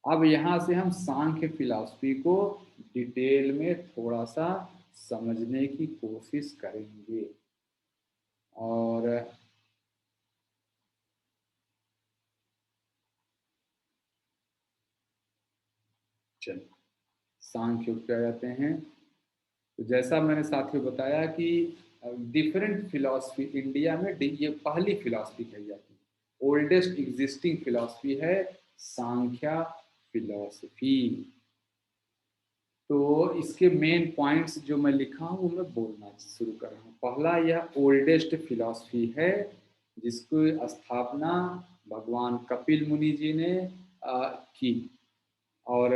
अब यहाँ से हम सांख्य फिलॉसफी को डिटेल में थोड़ा सा समझने की कोशिश करेंगे। और चलिए सांख्य पे आ जाते हैं। तो जैसा मैंने साथियों बताया कि डिफरेंट फिलॉसफी इंडिया में ये पहली फिलॉसफी कही जाती है, ओल्डेस्ट एग्जिस्टिंग फिलॉसफी है सांख्या फिलॉसफी। तो इसके मेन पॉइंट्स जो मैं लिखा हूँ वो मैं बोलना शुरू कर रहा हूँ। पहला, यह ओल्डेस्ट फिलॉसफी है जिसकी स्थापना भगवान कपिल मुनि जी ने की। और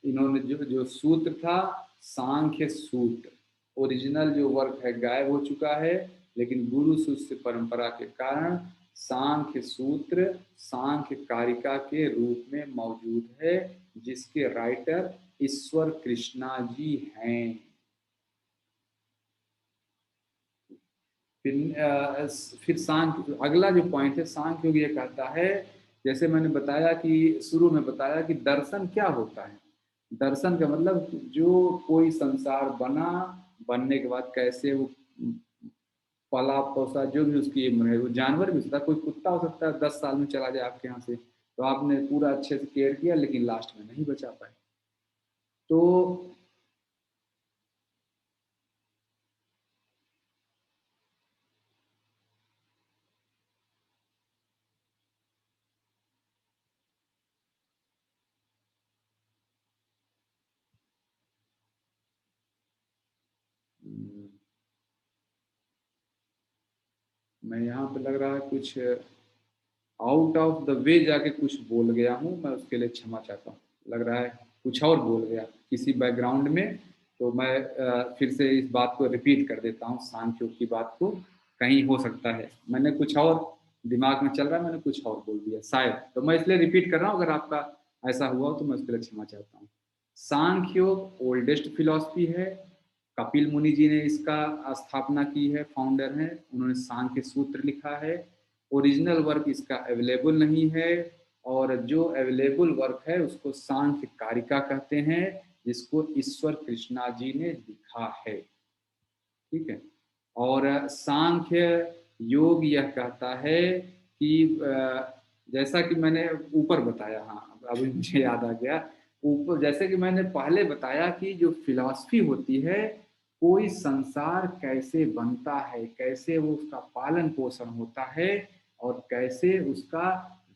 इन्होंने जो जो सूत्र था, सांख्य सूत्र, ओरिजिनल जो वर्क है गायब हो चुका है, लेकिन गुरु शिष्य परंपरा के कारण सांख्य सूत्र सांख्य कारिका के रूप में मौजूद है, जिसके राइटर ईश्वर कृष्णा जी हैं। फिर सांख्य, अगला जो पॉइंट है सांख्य योग ये कहता है, जैसे मैंने बताया कि शुरू में बताया कि दर्शन क्या होता है। दर्शन का मतलब जो कोई संसार बना, बनने के बाद कैसे वो पला पोसा, जो भी उसकी उम्र है, वो जानवर भी हो सकता है, कोई कुत्ता हो सकता है 10 साल में चला जाए आपके यहाँ से, तो आपने पूरा अच्छे से केयर किया लेकिन लास्ट में नहीं बचा पाए। तो मैं यहाँ पे लग रहा है कुछ आउट ऑफ द वे जाके कुछ बोल गया हूँ, मैं उसके लिए क्षमा चाहता हूँ। लग रहा है कुछ और बोल गया किसी बैकग्राउंड में। तो मैं फिर से इस बात को रिपीट कर देता हूँ, सांख्यों की बात को। कहीं हो सकता है मैंने कुछ और दिमाग में चल रहा है, मैंने कुछ और बोल दिया शायद, तो मैं इसलिए रिपीट कर रहा हूँ। अगर आपका ऐसा हुआ हो तो मैं उसके लिए क्षमा चाहता हूँ। सांख्योग ओल्डेस्ट फिलॉसफी है। कपिल मुनि जी ने इसका स्थापना की है, फाउंडर हैं, उन्होंने सांख्य सूत्र लिखा है। ओरिजिनल वर्क इसका अवेलेबल नहीं है, और जो अवेलेबल वर्क है उसको सांख्य कारिका कहते हैं, जिसको ईश्वर कृष्णा जी ने लिखा है। ठीक है। और सांख्य योग यह कहता है कि जैसा कि मैंने ऊपर बताया, हाँ अभी मुझे याद आ गया, ऊपर जैसे कि मैंने पहले बताया कि जो फिलॉसफी होती है, कोई संसार कैसे बनता है, कैसे वो उसका पालन पोषण होता है, और कैसे उसका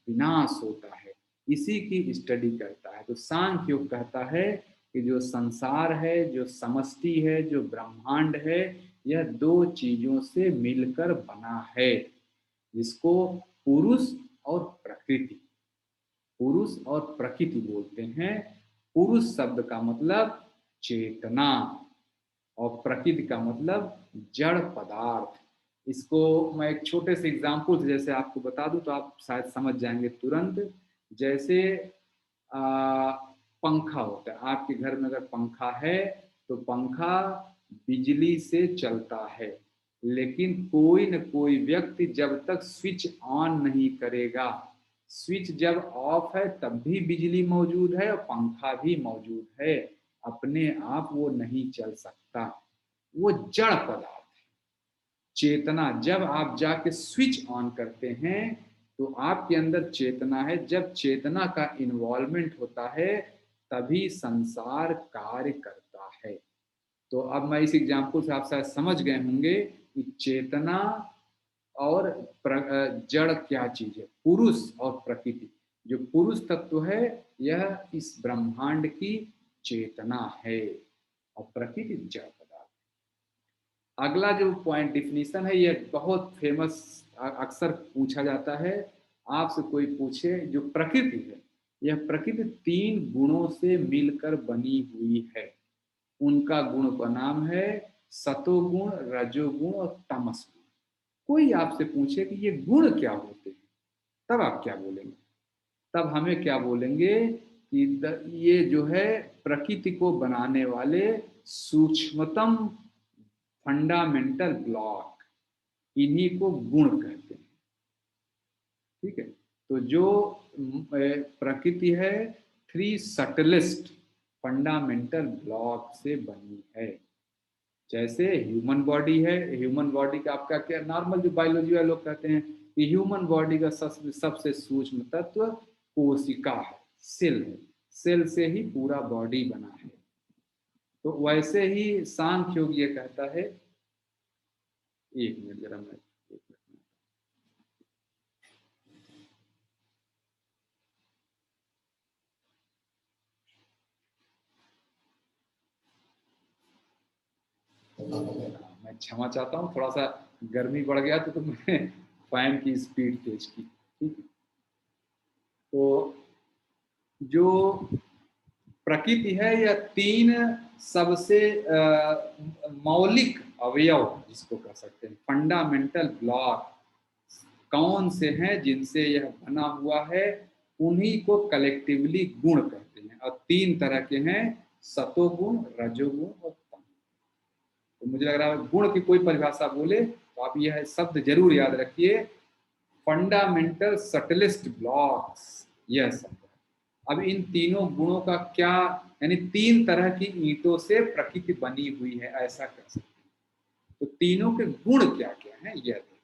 विनाश होता है, इसी की स्टडी करता है। तो सांख्य योग कहता है कि जो संसार है, जो समष्टि है, जो ब्रह्मांड है, यह दो चीजों से मिलकर बना है, जिसको पुरुष और प्रकृति, पुरुष और प्रकृति बोलते हैं। पुरुष शब्द का मतलब चेतना, और प्रकृति का मतलब जड़ पदार्थ। इसको मैं एक छोटे से एग्जाम्पल से जैसे आपको बता दूं तो आप शायद समझ जाएंगे तुरंत। जैसे आ, पंखा होता है, आपके घर में अगर पंखा है तो पंखा बिजली से चलता है, लेकिन कोई न कोई व्यक्ति जब तक स्विच ऑन नहीं करेगा, स्विच जब ऑफ है तब भी बिजली मौजूद है और पंखा भी मौजूद है, अपने आप वो नहीं चल सकता, वो जड़ पदार्थ। चेतना, जब आप जाके स्विच ऑन करते हैं तो आपके अंदर चेतना है, जब चेतना का इन्वॉल्वमेंट होता है तभी संसार कार्य करता है। तो अब मैं इस एग्जाम्पल से आप शायद समझ गए होंगे कि चेतना और जड़ क्या चीज है। पुरुष और प्रकृति, जो पुरुष तत्व है यह इस ब्रह्मांड की चेतना है, और प्रकृति जड़ पदार्थ। अगला जो पॉइंट डिफिनीशन है, यह बहुत फेमस, अक्सर पूछा जाता है। आपसे कोई पूछे जो प्रकृति है, यह प्रकृति तीन गुणों से मिलकर बनी हुई है। उनका गुण का नाम है सतोगुण, रजोगुण और तमस गुण। कोई आपसे पूछे कि ये गुण क्या होते हैं, तब आप क्या बोलेंगे? तब हमें क्या बोलेंगे कि ये जो है प्रकृति को बनाने वाले सूक्ष्मतम फंडामेंटल ब्लॉक, इन्हीं को गुण कहते हैं। ठीक है। तो जो प्रकृति है, 3 सटलेस्ट फंडामेंटल ब्लॉक से बनी है। जैसे ह्यूमन बॉडी है, ह्यूमन बॉडी का आपका क्या नॉर्मल जो बायोलॉजी वाले लोग कहते हैं कि ह्यूमन बॉडी का सबसे सूक्ष्म तत्व कोशिका है, सेल है, सेल से ही पूरा बॉडी बना है। तो वैसे ही सांख्य योग ये कहता है, एक मिनट जरा मैं एक मिनट। मैं क्षमा चाहता हूँ, थोड़ा सा गर्मी बढ़ गया तो मैंने फैन की स्पीड तेज की। ठीक है, तो जो प्रकृति है यह 3 सबसे मौलिक अवयव जिसको कह सकते हैं फंडामेंटल ब्लॉक कौन से हैं जिनसे यह बना हुआ है, उन्हीं को कलेक्टिवली गुण कहते हैं। और 3 तरह के हैं, सतोगुण, रजोगुण और तमोगुण। तो मुझे लग रहा है गुण की कोई परिभाषा बोले तो आप यह शब्द जरूर याद रखिए, फंडामेंटल सटलिस्ट ब्लॉक्स, यह शब्द। अब इन तीनों गुणों का क्या, यानी 3 तरह की ईंटों से प्रकृति बनी हुई है ऐसा कह सकते हैं। तो तीनों के गुण क्या क्या है यह देखें।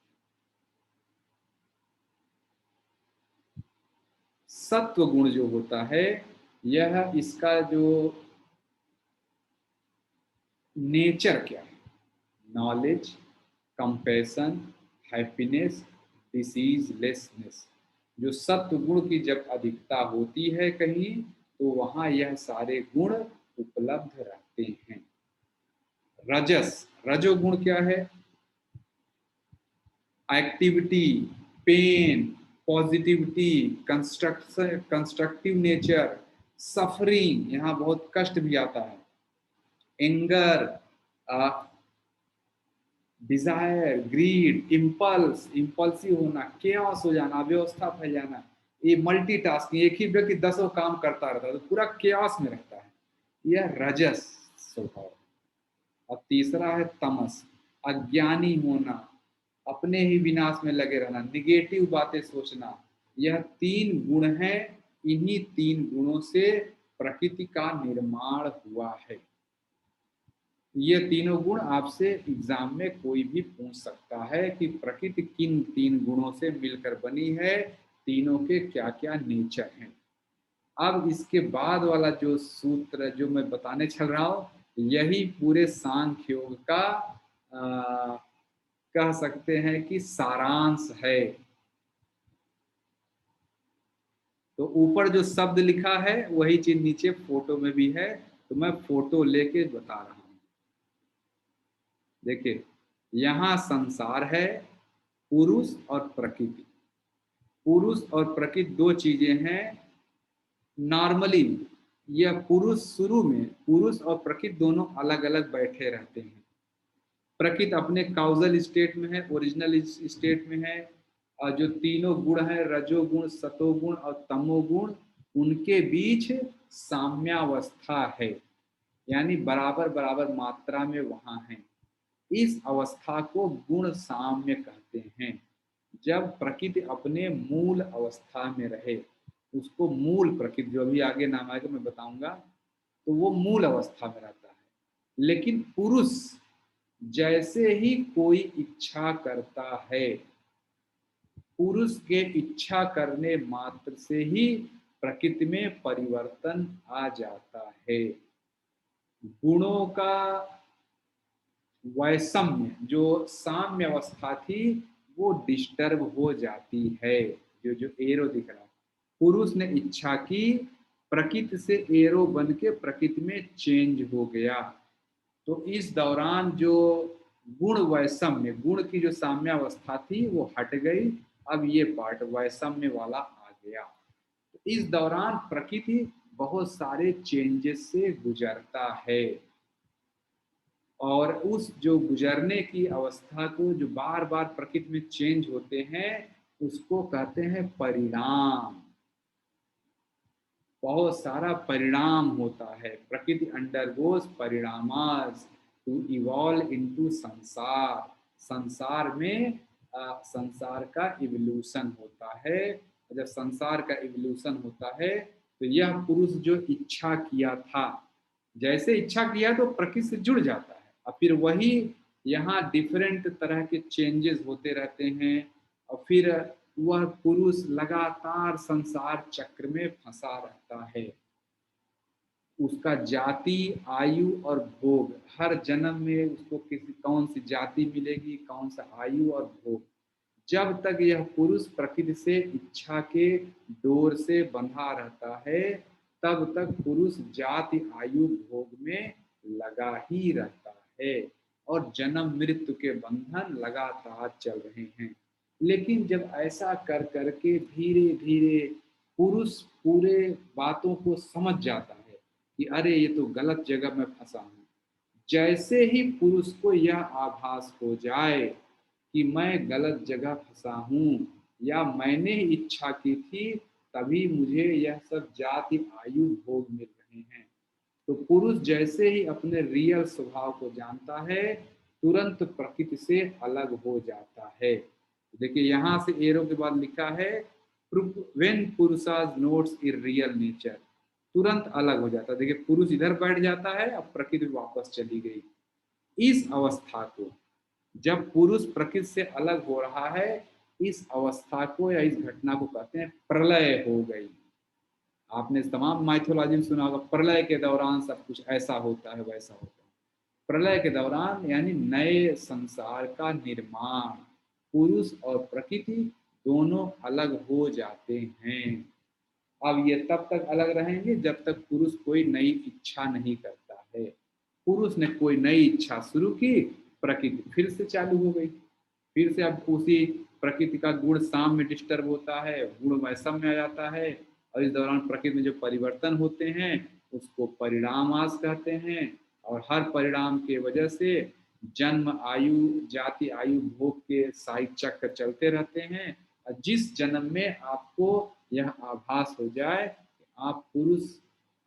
सत्व गुण जो होता है, यह इसका जो नेचर क्या है, नॉलेज, कंपैशन, हैप्पीनेस, डिसीज लेसनेस। जो सत्व गुण की जब अधिकता होती है कहीं, तो वहां यह सारे गुण उपलब्ध रहते हैं। रजस, रजोगुण क्या है, activity, pain, positivity, constructive nature, suffering, यहाँ बहुत कष्ट भी आता है, anger, desire, greed, impulse, impulsive होना, केओस हो जाना, अव्यवस्था फैल जाना, ये मल्टीटास्किंग, एक ही व्यक्ति 10 काम करता रहता है तो पूरा केओस में रहता है, यह रजस स्वभाव। और तीसरा है तमस, अज्ञानी होना, अपने ही विनाश में लगे रहना, निगेटिव बातें सोचना। यह 3 गुण हैं, इन्हीं 3 गुणों से प्रकृति का निर्माण हुआ है। ये तीनों गुण आपसे एग्जाम में कोई भी पूछ सकता है कि प्रकृति किन 3 गुणों से मिलकर बनी है, तीनों के क्या क्या नेचर हैं। अब इसके बाद वाला जो सूत्र जो मैं बताने चल रहा हूं, यही पूरे सांख्य योग का कह सकते हैं कि सारांश है। तो ऊपर जो शब्द लिखा है वही चीज नीचे फोटो में भी है, तो मैं फोटो लेके बता रहा हूं। देखिए, यहाँ संसार है, पुरुष और प्रकृति। पुरुष और प्रकृति 2 चीजें हैं। नॉर्मली यह पुरुष शुरू में, पुरुष और प्रकृति दोनों अलग अलग बैठे रहते हैं। प्रकृति अपने काउजल स्टेट में है, ओरिजिनल स्टेट में है, और जो तीनों गुण है, रजोगुण, सतोगुण और तमोगुण, उनके बीच साम्यावस्था है, यानी बराबर बराबर मात्रा में वहां है। इस अवस्था को गुण साम्य कहते हैं। जब प्रकृति अपने मूल अवस्था में रहे, उसको मूल प्रकृति, जो अभी आगे नाम आएगा मैं बताऊंगा, तो वो मूल अवस्था में रहता है। लेकिन पुरुष जैसे ही कोई इच्छा करता है, पुरुष के इच्छा करने मात्र से ही प्रकृति में परिवर्तन आ जाता है। गुणों का वैषम्य, जो साम्य अवस्था थी, वो डिस्टर्ब हो जाती है। जो जो एरो दिख रहा है, पुरुष ने इच्छा की, प्रकृति से एरो बन के प्रकृति में चेंज हो गया, तो इस दौरान जो गुण वैषम्य, गुण की जो साम्यावस्था थी वो हट गई, अब ये पार्ट वैषम्य वाला आ गया। तो इस दौरान प्रकृति बहुत सारे चेंजेस से गुजरता है, और उस जो गुजरने की अवस्था को, जो बार बार प्रकृति में चेंज होते हैं, उसको कहते हैं परिणाम। बहुत सारा परिणाम होता है, प्रकृति अंडरगोज परिणामास टू इवॉल्व इनटू संसार। संसार में संसार का इवोल्यूशन होता है। जब संसार का इवोल्यूशन होता है तो यह पुरुष जो इच्छा किया था, जैसे इच्छा किया तो प्रकृति से जुड़ जाता है, और फिर वही यहाँ डिफरेंट तरह के चेंजेस होते रहते हैं, और फिर वह पुरुष लगातार संसार चक्र में फंसा रहता है। उसका जाति, आयु और भोग, हर जन्म में उसको किसी कौन सी जाति मिलेगी, कौन सा आयु और भोग, जब तक यह पुरुष प्रकृति से इच्छा के डोर से बंधा रहता है, तब तक पुरुष जाति, आयु, भोग में लगा ही रहता है, और जन्म मृत्यु के बंधन लगातार चल रहे हैं। लेकिन जब ऐसा कर करके धीरे धीरे पुरुष पूरे बातों को समझ जाता है कि अरे ये तो गलत जगह में फंसा हूँ, जैसे ही पुरुष को यह आभास हो जाए कि मैं गलत जगह फंसा हूँ, या मैंने इच्छा की थी तभी मुझे यह सब जाति, आयु, भोग मिल रहे हैं, तो पुरुष जैसे ही अपने रियल स्वभाव को जानता है, तुरंत प्रकृति से अलग हो जाता है। देखिए यहाँ से एरो के बाद लिखा है, when purushas notes in real nature, तुरंत अलग हो जाता है। देखिए पुरुष इधर बैठ जाता है, अब प्रकृति वापस चली गई। इस अवस्था को, जब पुरुष प्रकृति से अलग हो रहा है, इस अवस्था को या इस घटना को कहते हैं प्रलय हो गई। आपने तमाम माइथोलॉजी में सुना होगा, प्रलय के दौरान सब कुछ ऐसा होता है, वैसा होता है। प्रलय के दौरान यानी नए संसार का निर्माण, पुरुष और प्रकृति दोनों अलग हो जाते हैं। अब ये तब तक अलग रहेंगे जब तक पुरुष कोई नई इच्छा नहीं करता है। पुरुष ने कोई नई इच्छा शुरू की, प्रकृति फिर से चालू हो गई, फिर से अब उसी प्रकृति का गुण साम में डिस्टर्ब होता है, गुण वैषम में आ जाता है, और इस दौरान प्रकृति में जो परिवर्तन होते हैं उसको परिणाम आस कहते हैं, और हर परिणाम के वजह से जन्म, आयु, जाति, आयु, भोग के साइड चक्र चलते रहते हैं। और जिस जन्म में आपको यह आभास हो जाए कि आप पुरुष,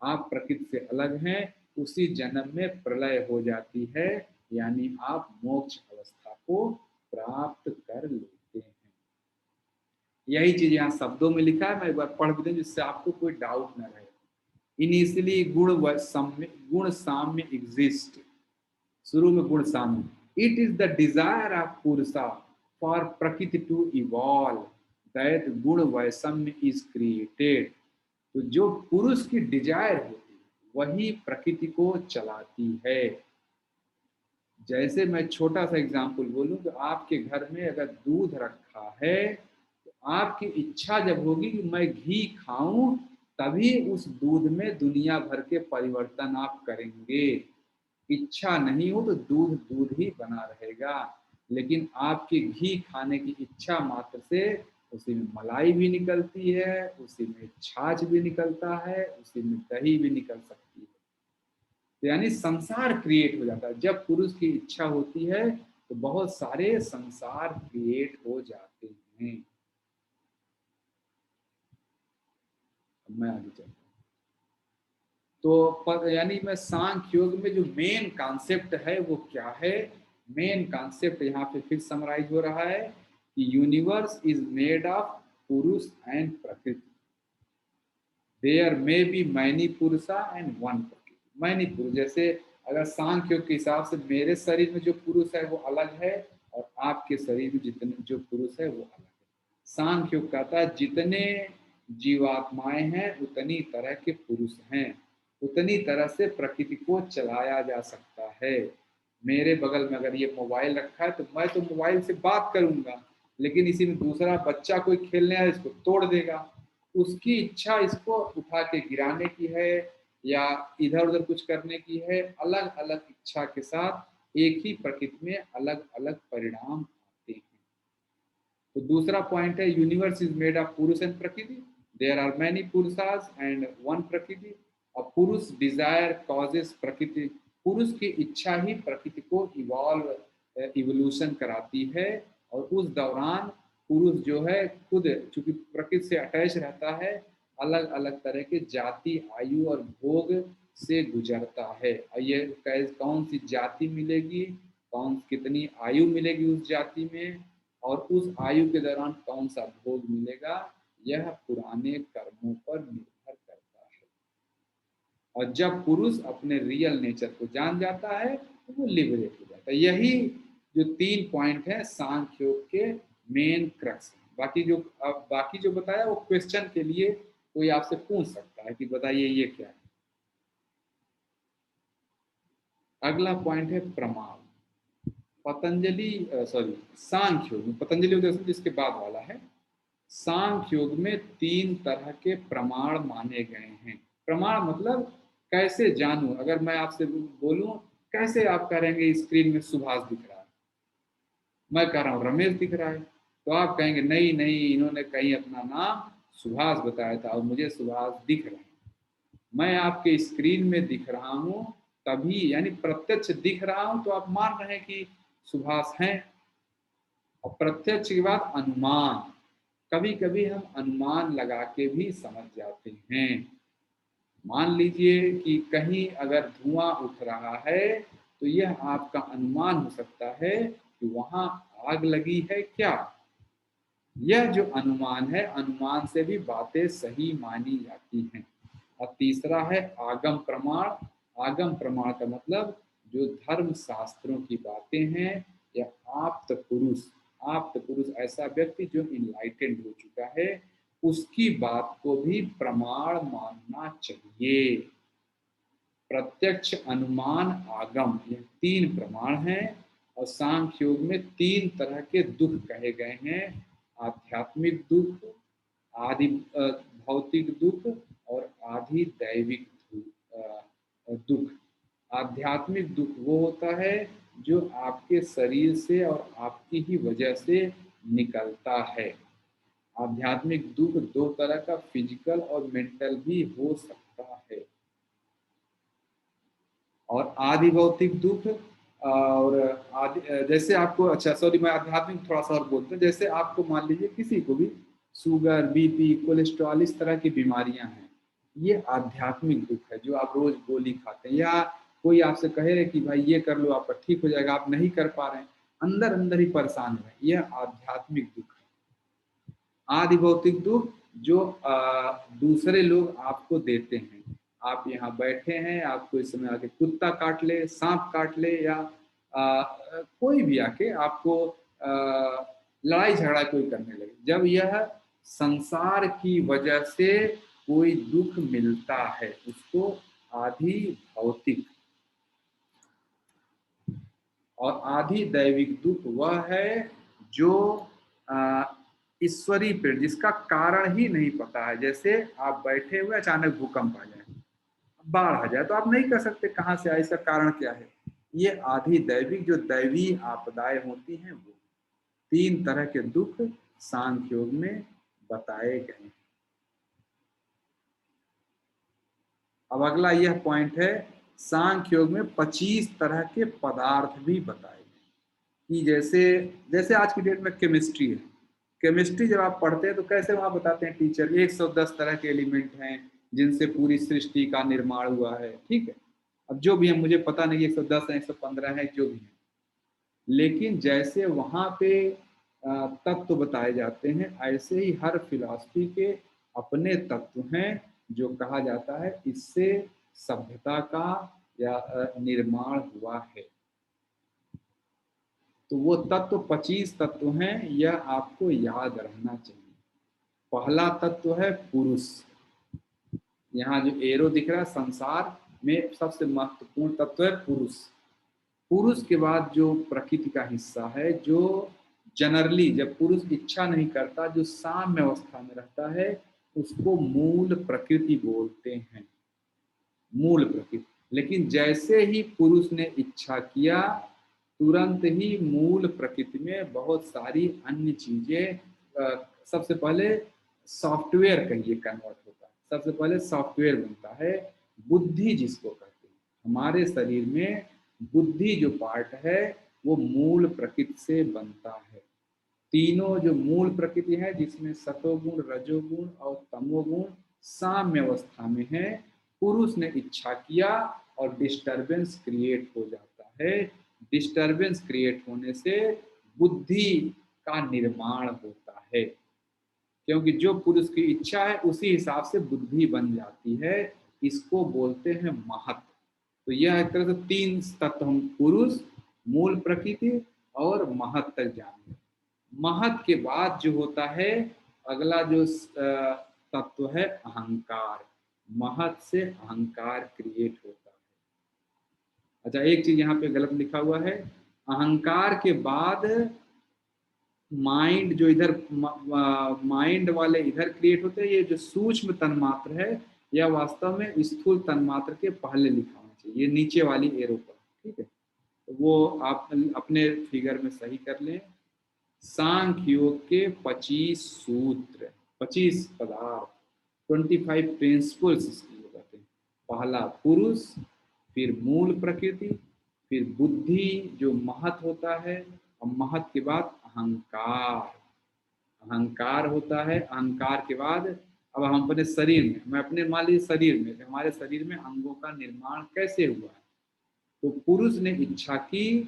आप प्रकृति से अलग हैं, उसी जन्म में प्रलय हो जाती है, यानी आप मोक्ष अवस्था को प्राप्त कर लेते हैं। यही चीज यहाँ शब्दों में लिखा है, मैं एक बार पढ़ भी दूं जिससे आपको कोई डाउट न रहे। इनिशियली गुण साम्य एग्जिस्ट, शुरू में गुण साम्य, it is the desire of पुरुषा फॉर प्रकृति टू इवॉल्व, दैट गुण वैषम्य इज क्रिएटेड। तो जो पुरुष की डिजायर होती है वही प्रकृति को चलाती है। जैसे मैं छोटा सा एग्जांपल बोलूं, तो आपके घर में अगर दूध रखा है, तो आपकी इच्छा जब होगी कि मैं घी खाऊं, तभी उस दूध में दुनिया भर के परिवर्तन आप करेंगे। इच्छा नहीं हो तो दूध दूध ही बना रहेगा, लेकिन आपकी घी खाने की इच्छा मात्र से उसी में मलाई भी निकलती है, उसी में छाछ भी निकलता है, उसी में दही भी निकल सकती है। तो यानी संसार क्रिएट हो जाता है जब पुरुष की इच्छा होती है, तो बहुत सारे संसार क्रिएट हो जाते हैं। अब मैं आगे चलता हूँ। तो यानी मैं सांख्य योग में जो मेन कॉन्सेप्ट है वो क्या है, मेन कॉन्सेप्ट यहाँ पे फिर समराइज हो रहा है कि universe is made of purusha and prakriti, there may be many पुरुषा एंड वन प्रकृति। मैनी पुरुष, जैसे अगर सांख्य योग के हिसाब से मेरे शरीर में जो पुरुष है वो अलग है, और आपके शरीर में जितने जो पुरुष है वो अलग है। सांख्य योग कहता है जितने जीवात्माएं हैं उतनी तरह के पुरुष हैं, उतनी तरह से प्रकृति को चलाया जा सकता है। मेरे बगल में अगर ये मोबाइल रखा है तो मैं तो मोबाइल से बात करूंगा, लेकिन इसी में दूसरा बच्चा कोई खेलने आया इसको तोड़ देगा, उसकी इच्छा इसको उठा के गिराने की है या इधर उधर कुछ करने की है। अलग अलग इच्छा के साथ एक ही प्रकृति में अलग अलग परिणाम आते हैं। तो दूसरा पॉइंट है universe is made of purusha and prakriti, there are many purushas and one prakriti. और पुरुष डिजायर कॉजेस प्रकृति, पुरुष की इच्छा ही प्रकृति को इवोल्यूशन कराती है, और उस दौरान पुरुष जो है खुद चूंकि प्रकृति से अटैच रहता है, अलग अलग तरह के जाति, आयु और भोग से गुजरता है। और ये कौन सी जाति मिलेगी, कौन कितनी आयु मिलेगी उस जाति में, और उस आयु के दौरान कौन सा भोग मिलेगा, यह पुराने कर्मों पर निर्भर करता और जब पुरुष अपने रियल नेचर को जान जाता है तो वो लिबरेट हो जाता है। यही जो 3 पॉइंट है सांख्य योग के मेन क्रक्स है। बाकी जो बताया वो क्वेश्चन के लिए कोई आपसे पूछ सकता है कि बताइए ये क्या है। अगला पॉइंट है प्रमाण। पतंजलि सॉरी सांख्य योग, पतंजलि योग जिसके बाद वाला है, सांख्य योग में 3 तरह के प्रमाण माने गए हैं। प्रमाण मतलब कैसे जानूं, अगर मैं आपसे बोलूं कैसे आप कहेंगे स्क्रीन में सुभाष दिख रहा है, मैं कह रहा हूँ रमेश दिख रहा है, तो आप कहेंगे नहीं नहीं इन्होंने कहीं अपना नाम सुभाष बताया था और मुझे सुभाष दिख रहा है। मैं आपके स्क्रीन में दिख रहा हूँ तभी, यानी प्रत्यक्ष दिख रहा हूँ तो आप मान रहे हैं कि सुभाष हैं। और प्रत्यक्ष के बाद अनुमान, कभी कभी हम अनुमान लगा के भी समझ जाते हैं। मान लीजिए कि कहीं अगर धुआं उठ रहा है तो यह आपका अनुमान हो सकता है कि वहां आग लगी है क्या। यह जो अनुमान है, अनुमान से भी बातें सही मानी जाती हैं। और तीसरा है आगम प्रमाण। आगम प्रमाण का मतलब जो धर्म शास्त्रों की बातें हैं या आप्त पुरुष ऐसा व्यक्ति जो इनलाइटेंड हो चुका है उसकी बात को भी प्रमाण मानना चाहिए। प्रत्यक्ष, अनुमान, आगम, ये 3 प्रमाण हैं। और सांख्य योग में 3 तरह के दुख कहे गए हैं। आध्यात्मिक दुख, आदि भौतिक दुख और आदि दैविक दुख। आध्यात्मिक दुख वो होता है जो आपके शरीर से और आपकी ही वजह से निकलता है। आध्यात्मिक दुख 2 तरह का, फिजिकल और मेंटल भी हो सकता है। और आदि भौतिक दुख और आदि जैसे आपको, अच्छा सॉरी मैं आध्यात्मिक थोड़ा सा और बोलते हैं, जैसे आपको मान लीजिए किसी को भी शुगर, बीपी, कोलेस्ट्रॉल इस तरह की बीमारियां हैं, ये आध्यात्मिक दुख है जो आप रोज गोली खाते हैं, या कोई आपसे कहे कि भाई ये कर लो आपका ठीक हो जाएगा, आप नहीं कर पा रहे हैं, अंदर अंदर ही परेशान है, यह आध्यात्मिक दुख है। आदि भौतिक दुख जो दूसरे लोग आपको देते हैं। आप यहाँ बैठे हैं, आपको इस समय आके कुत्ता काट ले, सांप काट ले, या कोई भी आके आपको लड़ाई झगड़ा कोई करने लगे, जब यह संसार की वजह से कोई दुख मिलता है उसको आदि भौतिक। और आदि दैविक दुख वह है जो ईश्वरीय प्रेरित, जिसका कारण ही नहीं पता है। जैसे आप बैठे हुए अचानक भूकंप आ जाए, बाढ़ आ जाए, तो आप नहीं कह सकते कहाँ से आया, इसका कारण क्या है। ये आदि दैविक जो दैवी आपदाएं होती हैं वो 3 तरह के दुख सांख्य योग में बताए गए हैं। अब अगला यह पॉइंट है, सांख्य योग में 25 तरह के पदार्थ भी बताए गए कि जैसे जैसे आज की डेट में केमिस्ट्री है, केमिस्ट्री जब आप पढ़ते हैं तो कैसे वहां बताते हैं टीचर 110 तरह के एलिमेंट हैं जिनसे पूरी सृष्टि का निर्माण हुआ है, ठीक है। अब जो भी है मुझे पता नहीं 110 है 115 है जो भी है, लेकिन जैसे वहां पे तत्व बताए जाते हैं ऐसे ही हर फिलॉसफी के अपने तत्व हैं जो कहा जाता है इससे सभ्यता का या निर्माण हुआ है। तो वो तत्व 25 तत्व हैं, यह आपको याद रहना चाहिए। पहला तत्व है पुरुष। यहाँ जो एरो दिख रहा है, संसार में सबसे महत्वपूर्ण तत्व है पुरुष। पुरुष के बाद जो प्रकृति का हिस्सा है, जो जनरली जब पुरुष इच्छा नहीं करता, जो साम्य अवस्था में रहता है, उसको मूल प्रकृति बोलते हैं, मूल प्रकृति। लेकिन जैसे ही पुरुष ने इच्छा किया, तुरंत ही मूल प्रकृति में बहुत सारी अन्य चीजें, सबसे पहले सॉफ्टवेयर कहिए कन्वर्ट होता है, सबसे पहले सॉफ्टवेयर बनता है। बुद्धि जिसको कहते हैं, हमारे शरीर में बुद्धि जो पार्ट है वो मूल प्रकृति से बनता है। तीनों जो मूल प्रकृति है जिसमें सतोगुण, रजोगुण और तमोगुण साम्य अवस्था में है, पुरुष ने इच्छा किया और डिस्टरबेंस क्रिएट हो जाता है। डिस्टरबेंस क्रिएट होने से बुद्धि का निर्माण होता है, क्योंकि जो पुरुष की इच्छा है उसी हिसाब से बुद्धि बन जाती है। इसको बोलते हैं महत। तो यह एक तरह से तीन तत्व हम पुरुष, मूल प्रकृति और महत तक जानेंगे। महत के बाद जो होता है अगला जो तत्व है अहंकार। महत से अहंकार क्रिएट होता है। अच्छा, एक चीज यहाँ पे गलत लिखा हुआ है, अहंकार के बाद माइंड जो इधर माइंड वाले इधर क्रिएट होते हैं। ये जो सूक्ष्म तन्मात्र है यह वास्तव में स्थूल तन्मात्र के पहले लिखा होना चाहिए, ये नीचे वाली एरो पर, ठीक है। तो वो आप अपने फिगर में सही कर लें। सांख्य योग के 25 सूत्र, 25 पदार्थ, 25 प्रिंसिपल्स इसलिए कहते हैं। पहला पुरुष, फिर मूल प्रकृति, फिर बुद्धि जो महत होता है, और महत के बाद अहंकार। अहंकार होता है, अहंकार के बाद अब हम अपने शरीर में, मैं अपने मान लीजिए शरीर में, हमारे शरीर में अंगों का निर्माण कैसे हुआ है। तो पुरुष ने इच्छा की,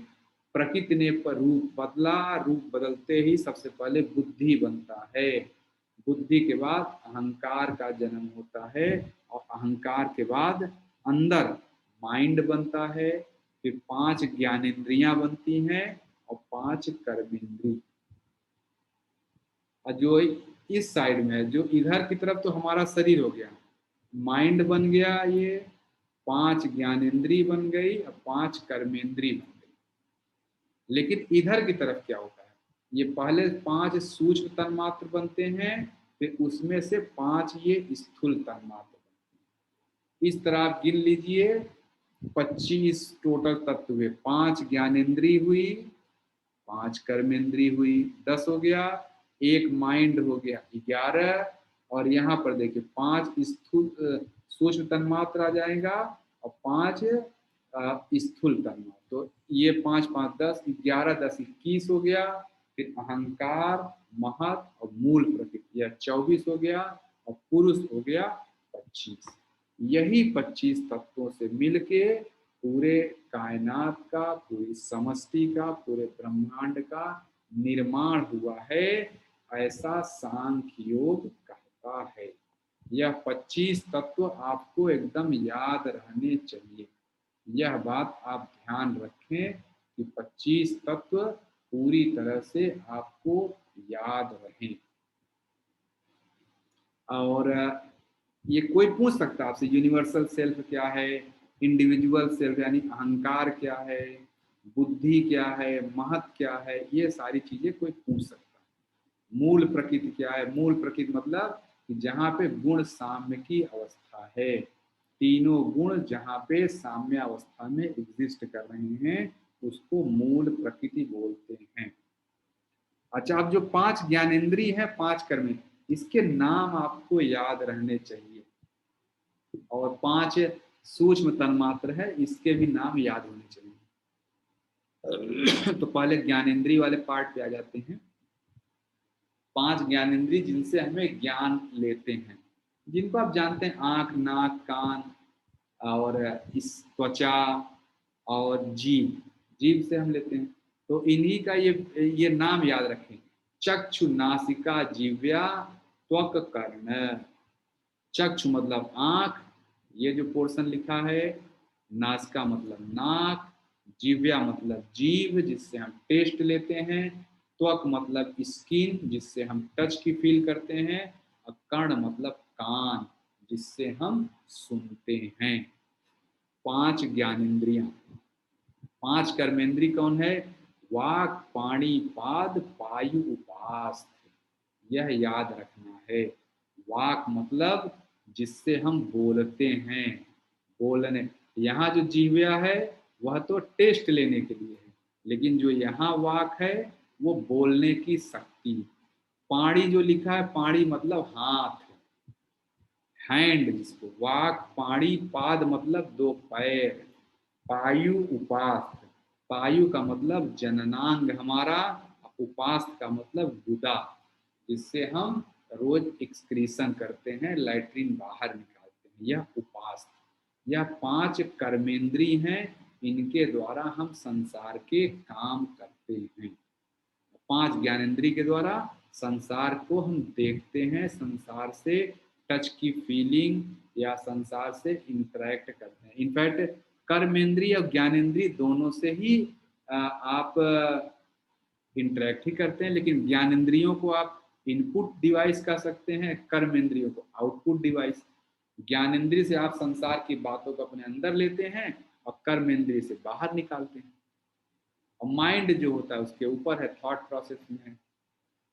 प्रकृति ने पर रूप बदला, रूप बदलते ही सबसे पहले बुद्धि बनता है। बुद्धि के बाद अहंकार का जन्म होता है, और अहंकार के बाद अंदर माइंड बनता है, फिर 5 ज्ञानेंद्रियां बनती हैं और 5 कर्मेंद्रिय। और जो इस साइड में है, जो इधर की तरफ तो हमारा शरीर हो गया, माइंड बन गया, ये 5 ज्ञानेंद्रिय बन गई और 5 कर्मेंद्रिय बन गई। लेकिन इधर की तरफ क्या होता है, ये पहले 5 सूक्ष्म तन्मात्र बनते हैं, फिर उसमें से 5 ये स्थूल तन्मात्र बनते हैं। इस तरह आप गिन लीजिए, 25 टोटल तत्व हुए, 5 ज्ञानेंद्रिय हुई, 5 कर्मेंद्रिय हुई, 10 हो गया, एक माइंड हो गया 11, और यहाँ पर देखिए 5 स्थूल सूक्ष्म तन्मात्र आ जाएगा और 5 स्थूल तन्मात्र। तो ये 5 5 10, 11 10 21 हो गया। फिर अहंकार, महत और मूल प्रकृति, यह 24 हो गया, और पुरुष हो गया 25। यही 25 तत्वों से मिलके पूरे कायनात का, पूरी समष्टि का, पूरे ब्रह्मांड का निर्माण हुआ है, ऐसा सांख्य योग कहता है। यह 25 तत्व आपको एकदम याद रहने चाहिए। यह बात आप ध्यान रखें कि 25 तत्व पूरी तरह से आपको याद रहें। और ये कोई पूछ सकता है आपसे, यूनिवर्सल सेल्फ क्या है, इंडिविजुअल सेल्फ यानी अहंकार क्या है, बुद्धि क्या है, महत क्या है, ये सारी चीजें कोई पूछ सकता है। मूल प्रकृति क्या है, मूल प्रकृति मतलब कि जहाँ पे गुण साम्य की अवस्था है, तीनों गुण जहाँ पे साम्य अवस्था में एग्जिस्ट कर रहे हैं, उसको मूल प्रकृति बोलते हैं। अच्छा, अब जो 5 ज्ञानेंद्रिय है, 5 कर्म, इसके नाम आपको याद रहने चाहिए, और 5 सूक्ष्म तन्मात्र है, इसके भी नाम याद होने चाहिए। तो पहले ज्ञानेंद्रिय वाले पार्ट पे आ जाते हैं। 5 ज्ञानेंद्रिय जिनसे हमें ज्ञान लेते हैं, जिनको आप जानते हैं, आंख, नाक, कान, और इस त्वचा और जीभ, जीभ से हम लेते हैं। तो इन्हीं का ये नाम याद रखें, चक्षु, नासिका, जिह्वा, त्वक, कर्ण। चक्षु मतलब आंख, ये जो पोर्शन लिखा है, नासिका मतलब नाक, जिह्वा मतलब जीभ जिससे हम टेस्ट लेते हैं, त्वक मतलब स्किन जिससे हम टच की फील करते हैं, और कर्ण मतलब कान जिससे हम सुनते हैं। 5 ज्ञानेंद्रियां। 5 कर्मेंद्रिय कौन है, वाक, पाणी, पाद, पायु, उपास्थ। यह याद रखना है। वाक मतलब जिससे हम बोलते हैं, बोलने। यहाँ जो जीव्या है वह तो टेस्ट लेने के लिए है, लेकिन जो यहाँ वाक है वो बोलने की शक्ति। पाणी जो लिखा है, पाणी मतलब हाथ, हैंड जिसको, वाक, पाणी, पाद मतलब 2 पैर, पायु, उपास्थ। पायु का मतलब जननांग हमारा, उपास्थ का मतलब गुदा जिससे हम रोज एक्सक्रीशन करते हैं, लैट्रिन बाहर निकालते हैं, यह उपास्थ। यह 5 कर्मेंद्रिय हैं, इनके द्वारा हम संसार के काम करते हैं। 5 ज्ञानेंद्रिय के द्वारा संसार को हम देखते हैं, संसार से टच की फीलिंग या संसार से इंटरेक्ट करते हैं। इनफैक्ट कर्मेंद्रिय और ज्ञानेंद्रिय दोनों से ही आप इंटरेक्ट ही करते हैं, लेकिन ज्ञानेंद्रियों को आप इनपुट डिवाइस कह सकते हैं, कर्मेंद्रियों को आउटपुट डिवाइस। ज्ञानेंद्रिय से आप संसार की बातों को अपने अंदर लेते हैं और कर्मेंद्रिय से बाहर निकालते हैं। और माइंड जो होता है उसके ऊपर है, थॉट प्रोसेस में है।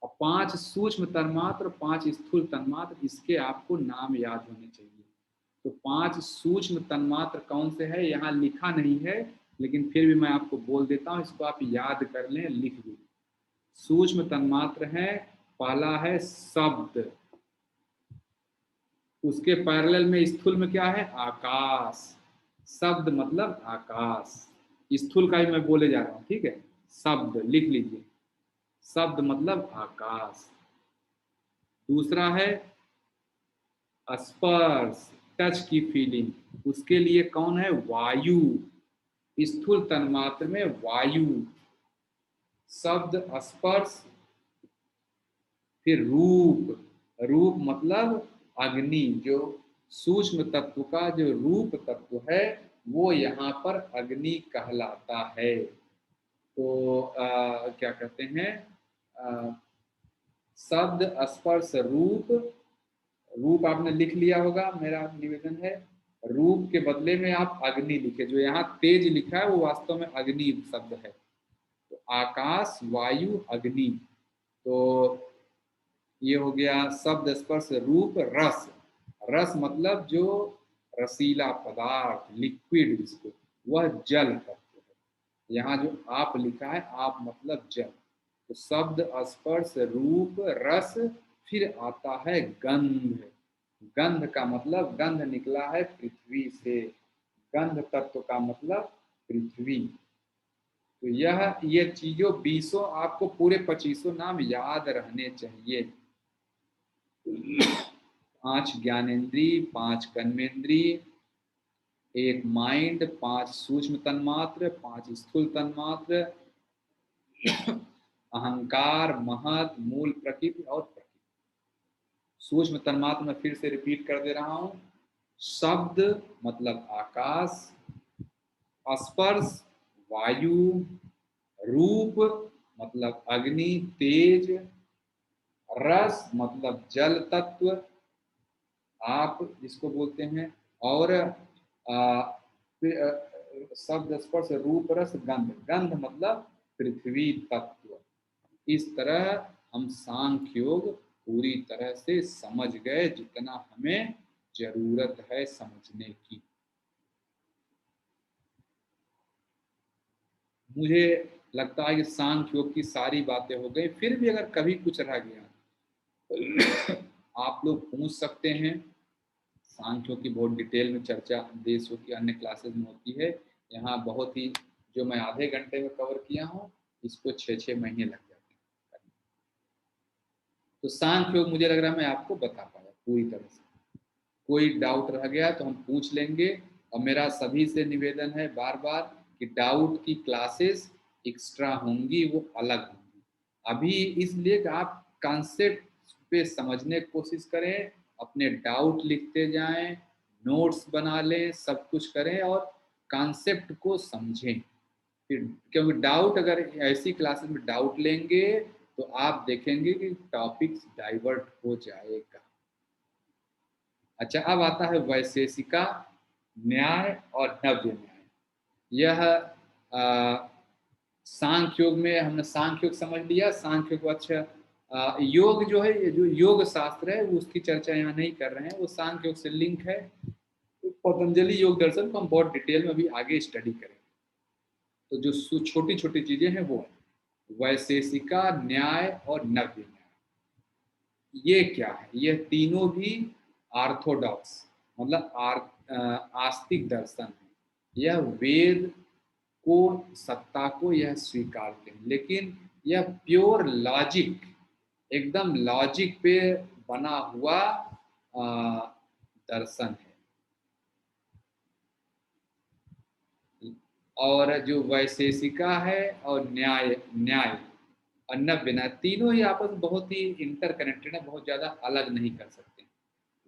और 5 सूक्ष्म तन्मात्र, 5 स्थूल तन्मात्र, इसके आपको नाम याद होने चाहिए। तो 5 सूक्ष्म तन्मात्र कौन से है यहाँ लिखा नहीं है, लेकिन फिर भी मैं आपको बोल देता हूँ, इसको आप याद कर लें, लिख भी। सूक्ष्म तन्मात्र है, पहला है शब्द, उसके पैरेलल में स्थूल में क्या है, आकाश। शब्द मतलब आकाश, स्थूल का ही मैं बोले जा रहा हूँ, ठीक है। शब्द लिख लीजिए, शब्द मतलब आकाश। दूसरा है स्पर्श, टच की फीलिंग, उसके लिए कौन है, वायु। स्थूल तन्मात्र में वायु, शब्द, स्पर्श। फिर रूप, रूप मतलब अग्नि, जो सूक्ष्म तत्व का जो रूप तत्व है वो यहाँ पर अग्नि कहलाता है। तो क्या कहते हैं, शब्द, स्पर्श, रूप। रूप आपने लिख लिया होगा, मेरा निवेदन है रूप के बदले में आप अग्नि लिखे। जो यहाँ तेज लिखा है वो वास्तव में अग्नि शब्द है। तो आकाश, वायु, अग्नि। तो ये हो गया शब्द, स्पर्श, रूप, रस। रस मतलब जो रसीला पदार्थ, लिक्विड, जिसको, वह जल तत्व है। यहाँ जो आप लिखा है, आप मतलब जल। तो शब्द, स्पर्श, रूप, रस, फिर आता है गंध। गंध का मतलब, गंध निकला है पृथ्वी से, गंध तत्व का मतलब पृथ्वी। तो ये चीजों 20 आपको पूरे 25 नाम याद रहने चाहिए। 5 ज्ञानेंद्रिय, 5 कर्मेंद्रिय, 1 माइंड, 5 सूक्ष्म तन्मात्र, 5 स्थूल तन्मात्र, अहंकार, महत, मूल प्रकृति और प्रकृति। सूक्ष्म तन्मात्र में फिर से रिपीट कर दे रहा हूं, शब्द मतलब आकाश, स्पर्श वायु, रूप मतलब अग्नि तेज, रस मतलब जल तत्व आप जिसको बोलते हैं, और शब्द, स्पर्श, रूप, रस, गंध। गंध मतलब पृथ्वी तत्व। इस तरह हम सांख्य योग पूरी तरह से समझ गए, जितना हमें जरूरत है समझने की। मुझे लगता है कि सांख्य योग की सारी बातें हो गई। फिर भी अगर कभी कुछ रह गया तो आप लोग पूछ सकते हैं। सांख्यों की बहुत डिटेल में चर्चा देशों की अन्य क्लासेस में होती है। यहाँ बहुत ही, जो मैं आधे घंटे में कवर किया हूँ, इसको 6-6 महीने लग जाते हैं। तो सांख्य योग मुझे लग रहा है मैं आपको बता पाया पूरी तरह से। कोई डाउट रह गया तो हम पूछ लेंगे। और मेरा सभी से निवेदन है बार बार कि डाउट की क्लासेस एक्स्ट्रा होंगी, वो अलग होंगी। अभी इसलिए कि आप कॉन्सेप्ट पे समझने की कोशिश करें, अपने डाउट लिखते जाएं, नोट्स बना लें, सब कुछ करें और कॉन्सेप्ट को समझें। फिर क्योंकि डाउट, अगर ऐसी क्लासेस में डाउट लेंगे तो आप देखेंगे कि टॉपिक्स डाइवर्ट हो जाएगा। अच्छा, अब आता है वैशेषिका, न्याय और नव्य न्याय। यह सांख्य योग में हमने सांख्य योग समझ लिया। सांख्य योग, अच्छा योग जो है, ये जो योग शास्त्र है उसकी चर्चा यहाँ नहीं कर रहे हैं, वो सांख्य योग से लिंक है। तो पतंजलि योग दर्शन को हम बहुत डिटेल में अभी आगे स्टडी करेंगे। तो जो छोटी छोटी चीजें हैं वो है वैशेषिका, न्याय और नव्य न्याय। ये क्या है, ये तीनों भी ऑर्थोडॉक्स मतलब आस्तिक दर्शन है। यह वेद को, सत्ता को यह स्वीकारते हैं, लेकिन यह प्योर लॉजिक, एकदम लॉजिक पे बना हुआ दर्शन है। और जो वैशेषिका है और न्याय न्याय और नव्य न्याय, तीनों ही आपस में बहुत ही इंटरकनेक्टेड है, बहुत ज़्यादा अलग नहीं कर सकते।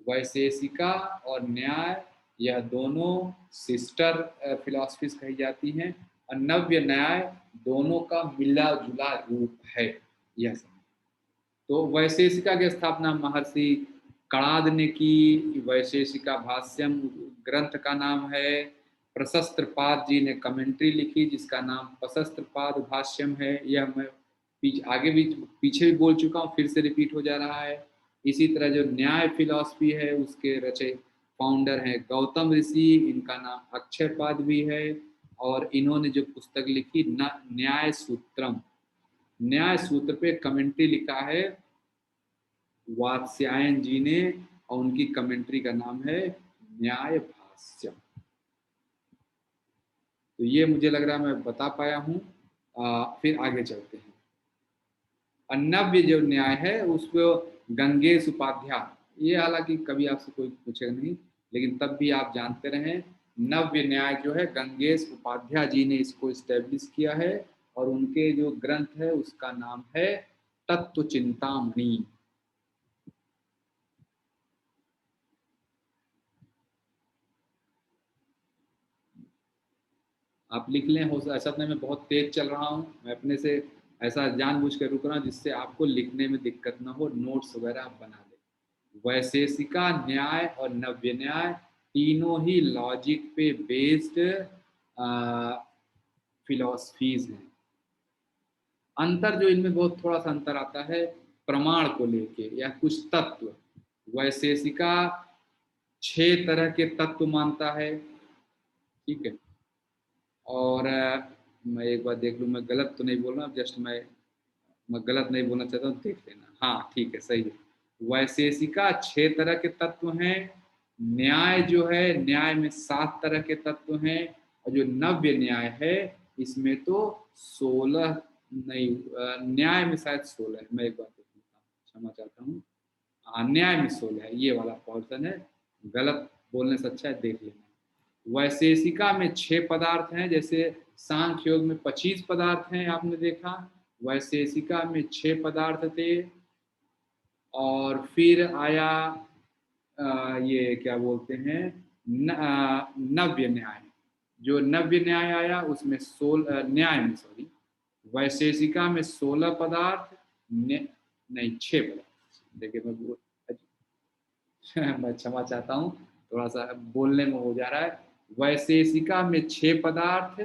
वैशेषिका और न्याय यह दोनों सिस्टर फिलॉसफीज कही जाती हैं, और नव्य न्याय दोनों का मिला जुला रूप है। यह सब तो वैशेषिका की स्थापना महर्षि कणाद ने की। वैशेषिका भाष्यम ग्रंथ का नाम है। प्रशस्त्रपाद जी ने कमेंट्री लिखी जिसका नाम प्रशस्त्रपाद भाष्यम है। यह मैं आगे भी पीछे भी बोल चुका हूँ, फिर से रिपीट हो जा रहा है। इसी तरह जो न्याय फिलॉसफी है उसके रचे फाउंडर हैं गौतम ऋषि, इनका नाम अक्षयपाद भी है। और इन्होंने जो पुस्तक लिखी न्याय सूत्रम, न्याय सूत्र पे कमेंट्री लिखा है वात्स्यायन जी ने, और उनकी कमेंट्री का नाम है न्याय भाष्य। तो ये मुझे लग रहा है मैं बता पाया हूँ। फिर आगे चलते हैं। नव्य जो न्याय है उसको गंगेश उपाध्याय, ये हालांकि कभी आपसे कोई पूछेगा नहीं, लेकिन तब भी आप जानते रहें, नव्य न्याय जो है गंगेश उपाध्याय जी ने इसको स्टैब्लिश किया है। और उनके जो ग्रंथ है उसका नाम है तत्व चिंतामणि। आप लिख लें। हो ऐसा नहीं मैं बहुत तेज चल रहा हूँ, मैं अपने से ऐसा जानबूझ कर रुक रहा हूँ जिससे आपको लिखने में दिक्कत ना हो, नोट्स वगैरह आप बना लें। वैशेषिका न्याय और नव्य न्याय तीनों ही लॉजिक पे बेस्ड फिलॉसफीज हैं। अंतर जो इनमें बहुत थोड़ा सा अंतर आता है प्रमाण को लेके या कुछ तत्व। वैशेषिका 6 तरह के तत्व मानता है, ठीक है। और मैं एक बार देख लूँ, मैं गलत तो नहीं बोल रहा, जस्ट मैं गलत नहीं बोलना चाहता हूँ, देख लेना। हाँ ठीक है, सही है। वैशेषिका 6 तरह के तत्व हैं। न्याय जो है, न्याय में 7 तरह के तत्व हैं। और जो नव्य न्याय है इसमें तो 16 नहीं, न्याय में शायद 16 है। मैं एक बार देख लेता हूँ, क्षमा चाहता हूँ। न्याय में 16 है, ये वाला पोर्शन है। गलत बोलने से अच्छा है देख लेना। वैशेषिका में 6 पदार्थ हैं, जैसे सांख्य योग में 25 पदार्थ हैं, आपने देखा। वैशेषिका में 6 पदार्थ थे। और फिर आया ये क्या बोलते हैं नव्य न्याय। जो नव्य न्याय आया उसमें 16 न्याय में सॉरी, वैशेषिका में 16 पदार्थ, नहीं 6 पदार्थ। देखिए मैं क्षमा चाहता हूँ, थोड़ा सा बोलने में हो जा रहा है। वैशेषिका में 6 पदार्थ,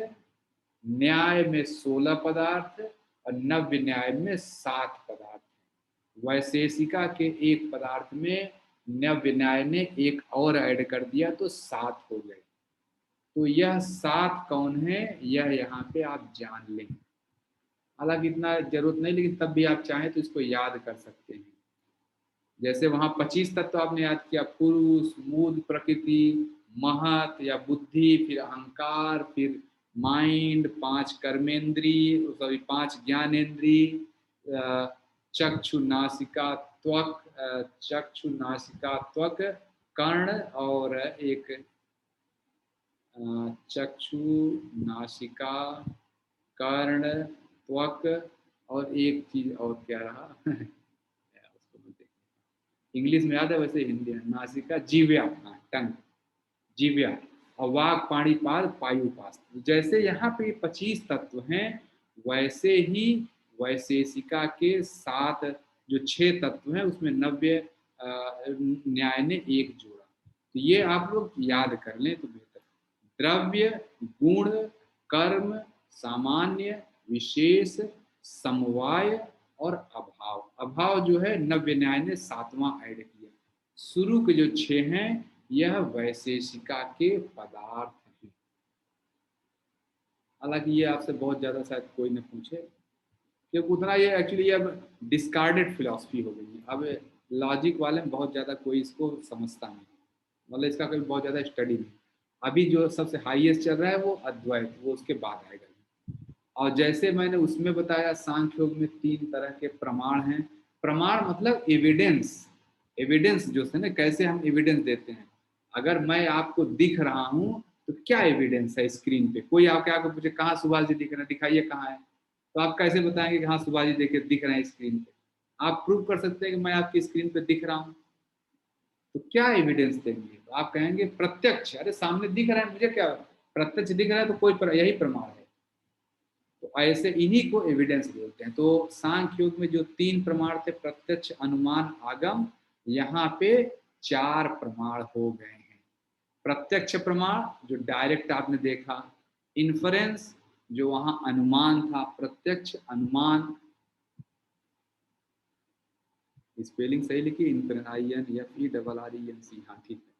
न्याय में 16 पदार्थ, और नव्य न्याय में 7 पदार्थ। वैशेषिका के एक पदार्थ में नव्य न्याय ने एक और ऐड कर दिया तो 7 हो गए। तो यह 7 कौन है, यह यहाँ पे आप जान लें। हालांकि इतना जरूरत नहीं, लेकिन तब भी आप चाहें तो इसको याद कर सकते हैं। जैसे वहां 25 तत्व आपने याद किया, पुरुष, मूल प्रकृति, महत या बुद्धि, फिर अहंकार, फिर माइंड, 5 कर्मेंद्री, सॉरी 5 ज्ञानेन्द्री, चक्षु नासिका त्वक, चक्षु नासिका त्वक कर्ण, और एक चक्षु नासिका कर्ण त्वक, और एक चीज और क्या रहा इंग्लिश में याद है, वैसे हिंदी में नासिका जीव्या, हाँ टंग, जीव्या, और वाग पाणी पाद पायुपास। जैसे यहाँ पे 25 तत्व हैं, वैसे ही वैशेषिका के 7 जो 6 तत्व हैं उसमें नव्य न्याय ने एक जोड़ा। तो ये आप लोग याद कर लें तो बेहतर। द्रव्य, गुण, कर्म, सामान्य, विशेष, समवाय और अभाव। अभाव जो है नव्य न्याय ने 7वां ऐड किया। शुरू के जो 6 हैं यह वैशेषिका के पदार्थ हैं। हालांकि ये आपसे बहुत ज्यादा शायद कोई न पूछे, क्योंकि उतना ये एक्चुअली अब डिस्कार्डेड फिलॉसफी हो गई है। अब लॉजिक वाले में बहुत ज्यादा कोई इसको समझता नहीं, मतलब इसका कोई बहुत ज्यादा स्टडी नहीं। अभी जो सबसे हाईएस्ट चल रहा है वो अद्वैत, वो उसके बाद आएगा। और जैसे मैंने उसमें बताया सांख्य योग में 3 तरह के प्रमाण हैं। प्रमाण मतलब एविडेंस। एविडेंस जो है ना, कैसे हम एविडेंस देते हैं। अगर मैं आपको दिख रहा हूं तो क्या एविडेंस है स्क्रीन पे, कोई आके आपको पूछे कहाँ सुभाष जी दिख रहे हैं, दिखाइए कहाँ है, तो आप कैसे बताएंगे कि हाँ सुभाष जी दिख रहे हैं स्क्रीन पे। आप प्रूव कर सकते हैं कि मैं आपकी स्क्रीन पे दिख रहा हूँ। तो क्या एविडेंस देंगे? तो आप कहेंगे प्रत्यक्ष, अरे सामने दिख रहा है मुझे, क्या प्रत्यक्ष दिख रहा है तो कोई यही प्रमाण है। तो ऐसे इन्हीं को एविडेंस बोलते हैं। तो सांख्य योग में जो 3 प्रमाण थे, प्रत्यक्ष, अनुमान, आगम, यहाँ पे 4 प्रमाण हो गए हैं। प्रत्यक्ष प्रमाण जो डायरेक्ट आपने देखा, इन्फरेंस जो वहां अनुमान था, प्रत्यक्ष अनुमान, स्पेलिंग सही लिखी, इन्फरेंस, INFERRENC, हाँ ठीक है।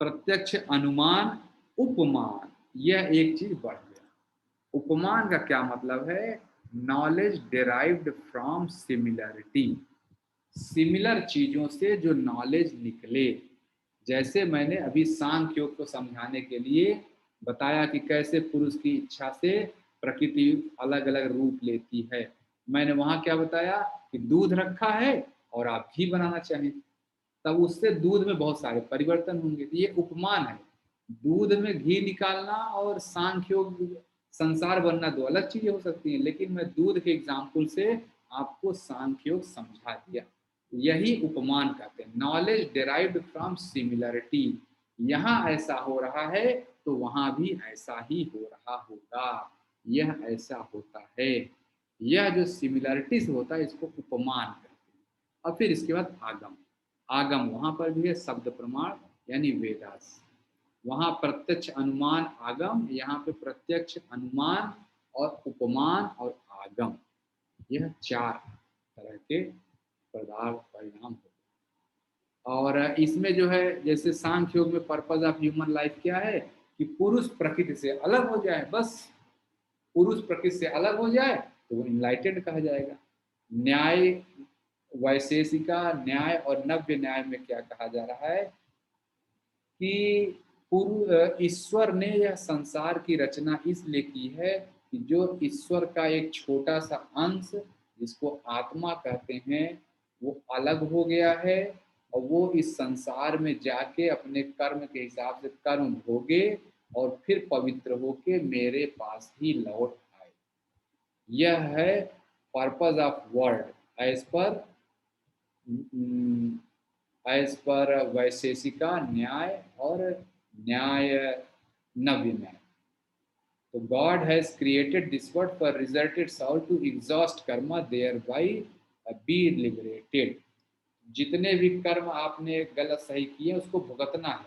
प्रत्यक्ष, अनुमान, उपमान, यह एक चीज बढ़ गया। उपमान का क्या मतलब है? Knowledge derived from similarity, similar चीजों से जो नॉलेज निकले। जैसे मैंने अभी सांख्य योग को समझाने के लिए बताया कि कैसे पुरुष की इच्छा से प्रकृति अलग अलग रूप लेती है। मैंने वहां क्या बताया कि दूध रखा है और आप घी बनाना चाहें, तब उससे दूध में बहुत सारे परिवर्तन होंगे। तो ये उपमान है। दूध में घी निकालना और सांख्य योग संसार बनना दो अलग चीजें हो सकती हैं, लेकिन मैं दूध के एग्जाम्पल से आपको सांख्य योग समझा दिया। यही उपमान कहते हैं, नॉलेज डिराइव्ड फ्रॉम सिमिलरिटी। यहाँ ऐसा हो रहा है तो वहां भी ऐसा ही हो रहा होगा, यह ऐसा होता है। यह जो सिमिलरिटी से होता है इसको उपमान कहते हैं। और फिर इसके बाद आगम। आगम वहां पर भी है शब्द प्रमाण यानी वेदास। वहां प्रत्यक्ष, अनुमान, आगम, यहाँ पे प्रत्यक्ष, अनुमान और उपमान और आगम, यह 4 तरह के पदार्थ परिणाम होते हैं। और इसमें जो है, जैसे सांख्य योग में पर्पज ऑफ ह्यूमन लाइफ क्या है कि पुरुष प्रकृति से अलग हो जाए, बस पुरुष प्रकृति से अलग हो जाए तो वो इनलाइटेड कहा जाएगा। न्याय, वैशेषिका न्याय और नव्य न्याय में क्या कहा जा रहा है कि ईश्वर ने यह संसार की रचना इसलिए की है कि जो ईश्वर का एक छोटा सा अंश जिसको आत्मा कहते हैं वो अलग हो गया है, और वो इस संसार में जाके अपने कर्म के हिसाब से कर्म भोगे और फिर पवित्र होके मेरे पास ही लौट आए। यह है purpose of world as per Vaisheshika न्याय और न्याय, नव्य न्याय। तो God has created this world for resulted soul to exhaust karma thereby be liberated. जितने भी कर्म आपने गलत सही किए उसको भुगतना है,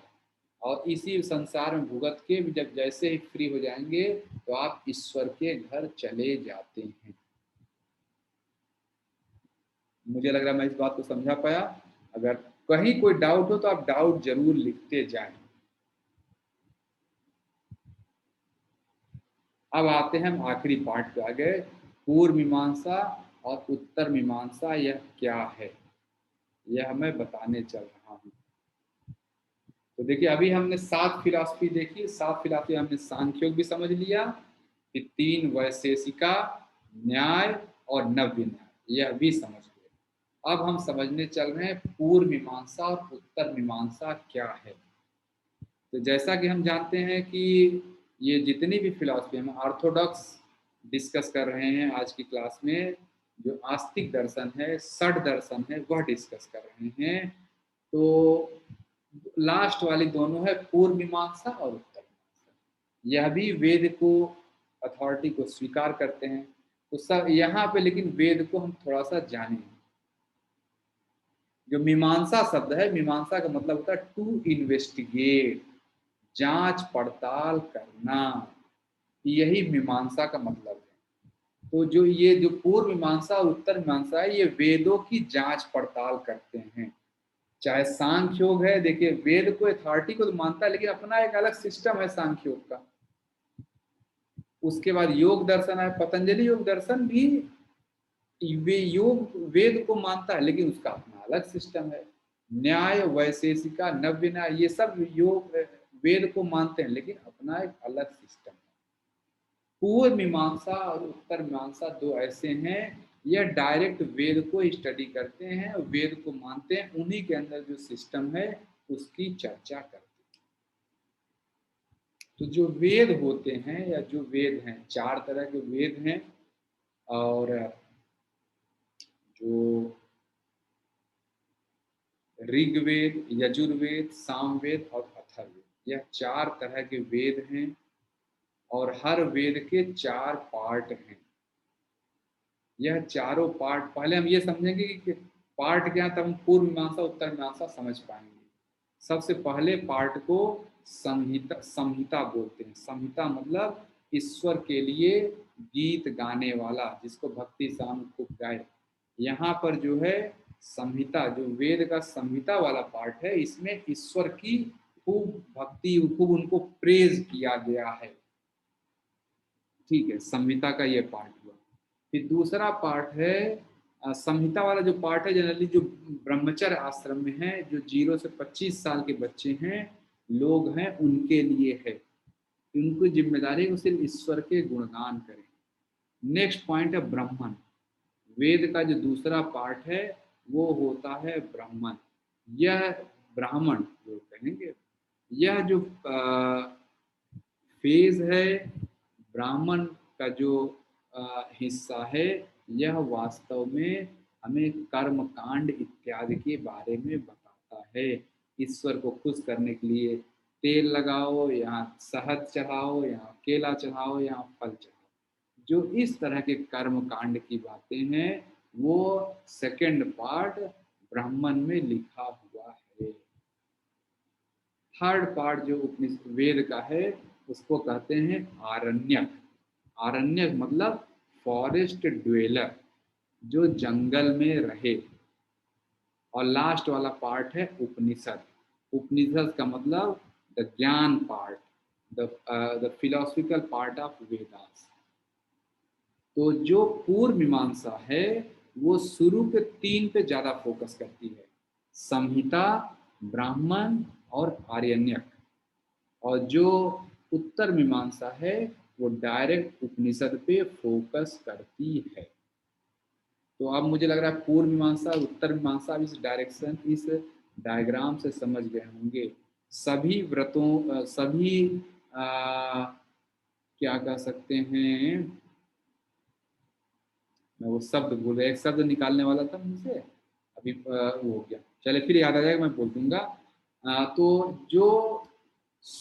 और इसी संसार में भुगत के जब जैसे ही फ्री हो जाएंगे तो आप ईश्वर के घर चले जाते हैं। मुझे लग रहा है मैं इस बात को समझा पाया। अगर कहीं कोई डाउट हो तो आप डाउट जरूर लिखते जाएं। अब आते हैं हम आखिरी पार्ट पे आ गए, पूर्व मीमांसा और उत्तर मीमांसा यह क्या है, यह मैं बताने चल रहा हूँ। तो देखिए अभी हमने 7 फिलॉसफी देखी, 7 फिलॉसफी हमने सांख्योग भी समझ लिया कि 3 वैशेषिका, न्याय और नव्य न्याय, यह भी समझ गए। अब हम समझने चल रहे हैं पूर्व मीमांसा और उत्तर मीमांसा क्या है। तो जैसा कि हम जानते हैं कि ये जितनी भी फिलॉसफी हम ऑर्थोडॉक्स डिस्कस कर रहे हैं आज की क्लास में, जो आस्तिक दर्शन है, षड दर्शन है, वह डिस्कस कर रहे हैं। तो लास्ट वाली दोनों है पूर्व मीमांसा और उत्तर मीमांसा। यह भी वेद को, अथॉरिटी को स्वीकार करते हैं। तो सब यहाँ पे लेकिन वेद को हम थोड़ा सा जानें। जो मीमांसा शब्द है, मीमांसा का मतलब होता है टू इन्वेस्टिगेट, जांच पड़ताल करना, यही मीमांसा का मतलब है। तो जो ये जो पूर्व मीमांसा और उत्तर मीमांसा है, ये वेदों की जांच पड़ताल करते हैं। चाहे सांख्य योग है, देखिए वेद को, अथॉरिटी को तो मानता है, लेकिन अपना एक अलग सिस्टम है सांख्य योग का। उसके बाद योग दर्शन है, पतंजलि योग दर्शन भी वे योग वेद को मानता है, लेकिन उसका अपना अलग सिस्टम है। न्याय, वैशेषिका, नव्य न्याय, ये सब योग वेद को मानते हैं, लेकिन अपना एक अलग सिस्टम है। पूर्व मीमांसा और उत्तर मीमांसा दो ऐसे हैं, यह डायरेक्ट वेद को स्टडी करते हैं, वेद को मानते हैं, उन्हीं के अंदर जो सिस्टम है उसकी चर्चा करते हैं। तो जो वेद होते हैं या जो वेद हैं, 4 तरह के वेद हैं। और जो ऋग्वेद, यजुर्वेद, सामवेद और अथर्ववेद, यह 4 तरह के वेद हैं और हर वेद के 4 पार्ट हैं। यह चारों पार्ट, पहले हम ये समझेंगे कि पार्ट क्या, तब हम पूर्व मीमांसा उत्तर मीमांसा समझ पाएंगे। सबसे पहले पार्ट को संहिता संहिता बोलते हैं। संहिता मतलब ईश्वर के लिए गीत गाने वाला, जिसको भक्ति साम खूब गाए। यहाँ पर जो है संहिता, जो वेद का संहिता वाला पार्ट है, इसमें ईश्वर की खूब भक्ति, खूब उनको प्रेज किया गया है। ठीक है, संहिता का ये पार्ट हुआ। फिर दूसरा पार्ट है संहिता वाला जो पार्ट है, जनरली जो ब्रह्मचर्य आश्रम में है, जो 0 से 25 साल के बच्चे हैं, लोग हैं, उनके लिए है। उनकी जिम्मेदारी है सिर्फ ईश्वर के गुणगान करें। नेक्स्ट पॉइंट है ब्राह्मण। वेद का जो दूसरा पार्ट है वो होता है ब्राह्मण। यह ब्राह्मण जो कहेंगे, यह जो फेज है ब्राह्मण का, जो हिस्सा है, यह वास्तव में हमें कर्म कांड इत्यादि के बारे में बताता है। ईश्वर को खुश करने के लिए तेल लगाओ, यहाँ शहद चढ़ाओ, यहाँ केला चढ़ाओ, यहाँ फल चढ़ाओ, जो इस तरह के कर्म कांड की बातें हैं, वो सेकंड पार्ट ब्राह्मण में लिखा हुआ है। थर्ड पार्ट जो उपनिषद वेद का है, उसको कहते हैं आरण्यक। आरण्यक मतलब फॉरेस्ट ड्वेलर, जो जंगल में रहे। और लास्ट वाला पार्ट है उपनिषद। उपनिषद का मतलब द ज्ञान part, the philosophical part of Vedas. तो जो पूर्व मीमांसा है वो शुरू के 3 पे ज्यादा फोकस करती है, संहिता, ब्राह्मण और आरण्यक। और जो उत्तर मीमांसा है वो डायरेक्ट उपनिषद पे फोकस करती है। तो अब मुझे लग रहा है पूर्व मीमांसा और उत्तर मीमांसा इस डायरेक्शन, इस डायग्राम से समझ गए होंगे। सभी व्रतों, सभी क्या कह सकते हैं, मैं वो शब्द भूल गया, एक शब्द निकालने वाला था मुझसे, अभी वो हो गया। चले फिर याद आ जाएगा, मैं बोल दूंगा। तो जो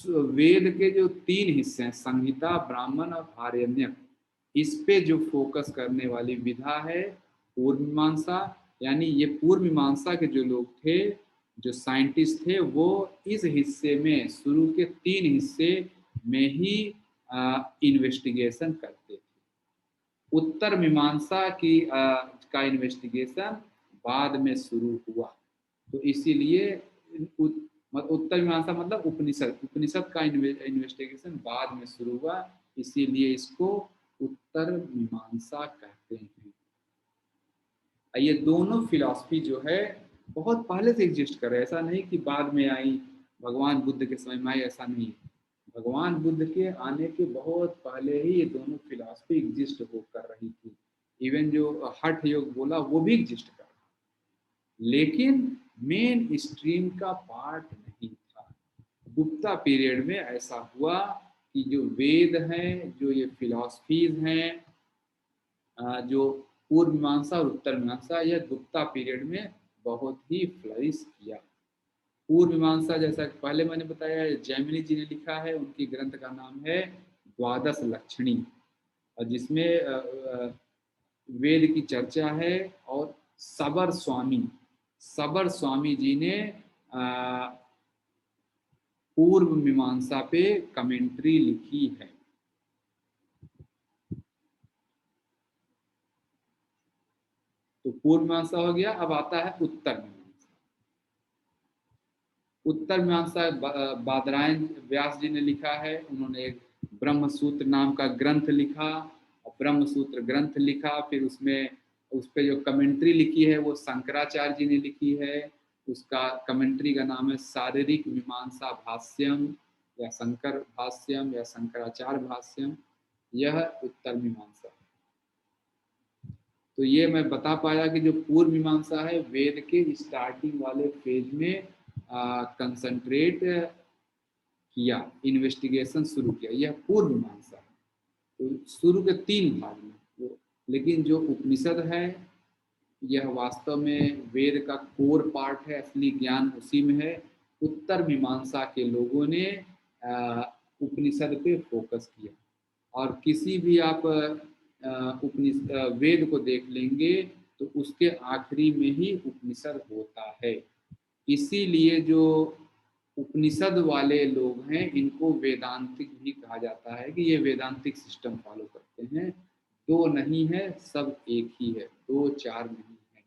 वेद के जो 3 हिस्से हैं, संहिता, ब्राह्मण और आरण्यक, इस पे जो फोकस करने वाली विधा है पूर्व मीमांसा। यानी ये पूर्व मीमांसा के जो लोग थे, जो साइंटिस्ट थे, वो इस हिस्से में, शुरू के 3 हिस्से में ही इन्वेस्टिगेशन करते थे। उत्तर मीमांसा की का इन्वेस्टिगेशन बाद में शुरू हुआ। तो इसीलिए उत्तर मीमांसा मतलब उपनिषद, उपनिषद का इन्वेस्टिगेशन बाद में शुरू हुआ, इसीलिए इसको उत्तर मीमांसा कहते हैं। ये दोनों फिलॉसफी जो है बहुत पहले से एग्जिस्ट कर रहे हैं, ऐसा नहीं कि बाद में आई, भगवान बुद्ध के समय में आई, ऐसा नहीं। भगवान बुद्ध के आने के बहुत पहले ही ये दोनों फिलॉसफी एग्जिस्ट हो कर रही थी। इवन जो हठ योग बोला वो भी एग्जिस्ट कर रहा, लेकिन मेन स्ट्रीम का पार्ट नहीं था। गुप्ता पीरियड में ऐसा हुआ कि जो वेद हैं, जो ये फिलॉसफीज हैं, जो पूर्व मीमांसा और उत्तर मीमांसा, यह गुप्ता पीरियड में बहुत ही फ्लरिश किया। पूर्व मीमांसा, जैसा पहले मैंने बताया, जैमिनी जी ने लिखा है, उनकी ग्रंथ का नाम है द्वादश लक्षणी, और जिसमें वेद की चर्चा है। और सबर स्वामी जी ने पूर्व मीमांसा पे कमेंट्री लिखी है। तो पूर्व मीमांसा हो गया, अब आता है उत्तर मीमांसा। उत्तर मीमांसा बादरायण व्यास जी ने लिखा है, उन्होंने एक ब्रह्म सूत्र नाम का ग्रंथ लिखा, और ब्रह्म सूत्र ग्रंथ लिखा, फिर उसमें उस पर जो कमेंट्री लिखी है वो शंकराचार्य जी ने लिखी है। उसका कमेंट्री का नाम है शारीरिक मीमांसा भाष्यम, या शंकर भाष्यम, या शंकराचार्य भाष्यम। यह उत्तर मीमांसा। तो ये मैं बता पाया कि जो पूर्व मीमांसा है, वेद के स्टार्टिंग वाले फेज में कंसंट्रेट किया, इन्वेस्टिगेशन शुरू किया, यह पूर्व मीमांसा है। तो शुरू के 3 भाग में वो, लेकिन जो उपनिषद है, यह वास्तव में वेद का कोर पार्ट है, असली ज्ञान उसी में है। उत्तर मीमांसा के लोगों ने उपनिषद पे फोकस किया, और किसी भी आप वेद को देख लेंगे तो उसके आखिरी में ही उपनिषद होता है। इसीलिए जो उपनिषद वाले लोग हैं इनको वेदांतिक भी कहा जाता है, कि ये वेदांतिक सिस्टम फॉलो करते हैं। दो नहीं है, सब एक ही है, दो चार नहीं है।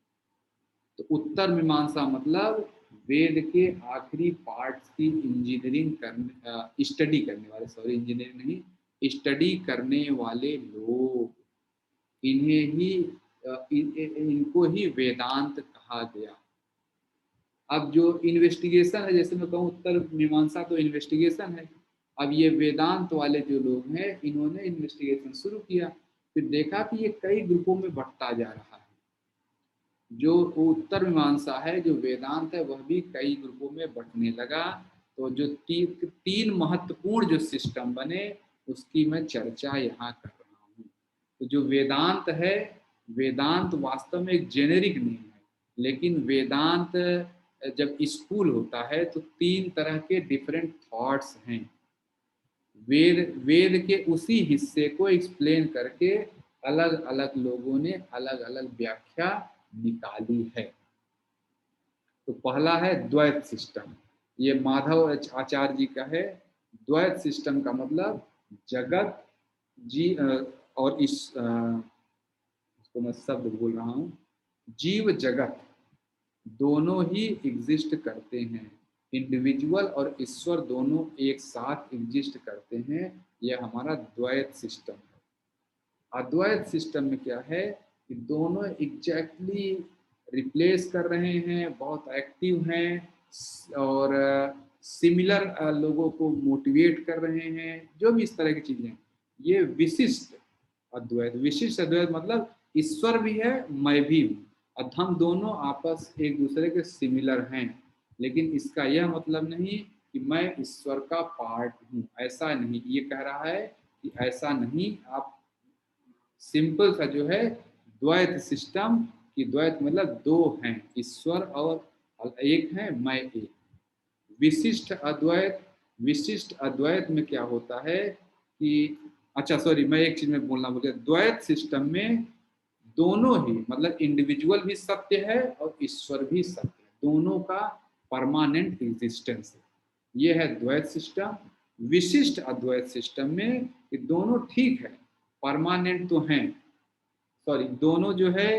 तो उत्तर मीमांसा मतलब वेद के आखिरी पार्ट्स की इंजीनियरिंग करने स्टडी करने वाले, सॉरी इंजीनियरिंग नहीं, स्टडी करने वाले लोग, इन्हें ही इनको ही वेदांत कहा गया। अब जो इन्वेस्टिगेशन है, जैसे मैं कहूँ उत्तर मीमांसा तो इन्वेस्टिगेशन है, अब ये वेदांत वाले जो लोग हैं इन्होंने इन्वेस्टिगेशन शुरू किया, फिर देखा कि ये कई ग्रुपों में बंटता जा रहा है। जो उत्तर मीमांसा है, जो वेदांत है, वह भी कई ग्रुपों में बंटने लगा। तो जो तीन महत्वपूर्ण जो सिस्टम बने उसकी मैं चर्चा यहाँ कर रहा हूँ। तो जो वेदांत है, वेदांत वास्तव में एक जेनेरिक नेम है, लेकिन वेदांत जब स्कूल होता है तो तीन तरह के डिफरेंट थॉट्स हैं। वेद के उसी हिस्से को एक्सप्लेन करके अलग अलग लोगों ने अलग अलग व्याख्या निकाली है। तो पहला है द्वैत सिस्टम, ये माधव आचार्य जी का है। द्वैत सिस्टम का मतलब जगत जी और इसको मैं शब्द भूल रहा हूँ, जीव जगत दोनों ही एग्जिस्ट करते हैं, इंडिविजुअल और ईश्वर दोनों एक साथ एग्जिस्ट करते हैं। यह हमारा द्वैत सिस्टम है। अद्वैत सिस्टम में क्या है कि दोनों एग्जैक्टली रिप्लेस कर रहे हैं, बहुत एक्टिव हैं, और सिमिलर लोगों को मोटिवेट कर रहे हैं, जो भी इस तरह की चीजें। ये विशिष्ट अद्वैत, विशिष्ट अद्वैत मतलब ईश्वर भी है, मैं भी हूँ, अब हम दोनों आपस एक दूसरे के सिमिलर हैं, लेकिन इसका यह मतलब नहीं कि मैं ईश्वर का पार्ट हूँ, ऐसा नहीं। ये कह रहा है कि ऐसा नहीं, आप सिंपल सा जो है द्वैत सिस्टम की, द्वैत मतलब दो हैं, ईश्वर और एक है मैं एक। विशिष्ट अद्वैत, विशिष्ट अद्वैत में क्या होता है कि, अच्छा सॉरी मैं एक चीज में बोलना भूल गया, द्वैत सिस्टम में दोनों ही मतलब इंडिविजुअल भी सत्य है और ईश्वर भी सत्य है, दोनों का परमानेंट एग्जिस्टेंस है। ये है द्वैत सिस्टम। विशिष्ट अद्वैत सिस्टम में कि दोनों ठीक है, परमानेंट तो हैं, सॉरी दोनों जो है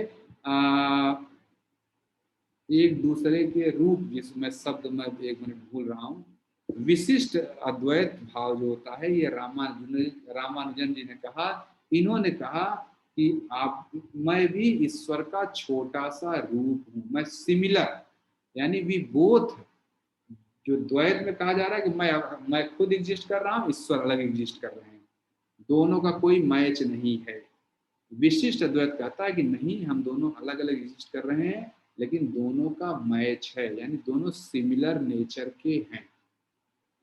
एक दूसरे के रूप, जिसमें शब्द मैं एक मिनट भूल रहा हूँ। विशिष्ट अद्वैत भाव जो होता है, ये रामानुजन जी ने कहा, इन्होंने कहा कि आप, मैं भी ईश्वर का छोटा सा रूप हूँ, मैं सिमिलर, यानी वी बोथ। जो द्वैत में कहा जा रहा है कि मैं खुद एग्जिस्ट कर रहा हूँ, ईश्वर अलग एग्जिस्ट कर रहे हैं, दोनों का कोई मैच नहीं है। विशिष्ट अद्वैत कहता है कि नहीं, हम दोनों अलग अलग एग्जिस्ट कर रहे हैं, लेकिन दोनों का मैच है, यानी दोनों सिमिलर नेचर के हैं।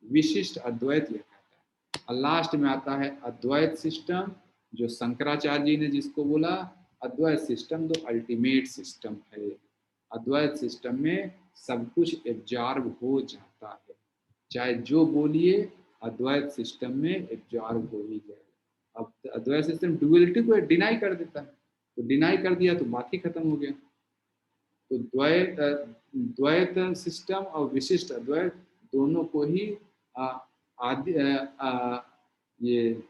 विशिष्ट अद्वैत ये कहता है। और लास्ट में आता है अद्वैत सिस्टम, जो शंकराचार्य जी ने जिसको बोला अद्वैत सिस्टम तो अल्टीमेट सिस्टम है। अद्वैत सिस्टम में सब कुछ एब्जॉर्ब हो जाता है, चाहे जो बोलिए अद्वैत सिस्टम में एब्जॉर्ब हो ही जाए। अब अद्वैत सिस्टम ड्युअलिटी को डिनाई कर देता है, तो डिनाई कर दिया तो बात ही खत्म हो गया। तो द्वैत सिस्टम और विशिष्ट अद्वैत दोनों को ही ये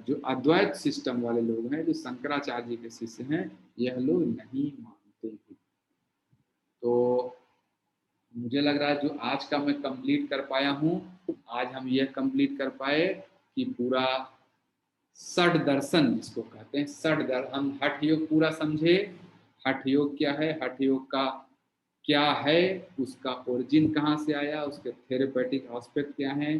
जो अद्वैत सिस्टम वाले लोग हैं, जो शंकराचार्य जी के शिष्य हैं, यह लोग नहीं मानते हैं। तो मुझे लग रहा है जो आज का मैं कंप्लीट कर पाया हूँ, आज हम यह कंप्लीट कर पाए कि पूरा षड दर्शन जिसको कहते हैं, हम हठ योग पूरा समझे। हठ योग क्या है, हठ योग का क्या है, उसका ओरिजिन कहाँ से आया, उसके थेरेपेटिक एस्पेक्ट क्या है,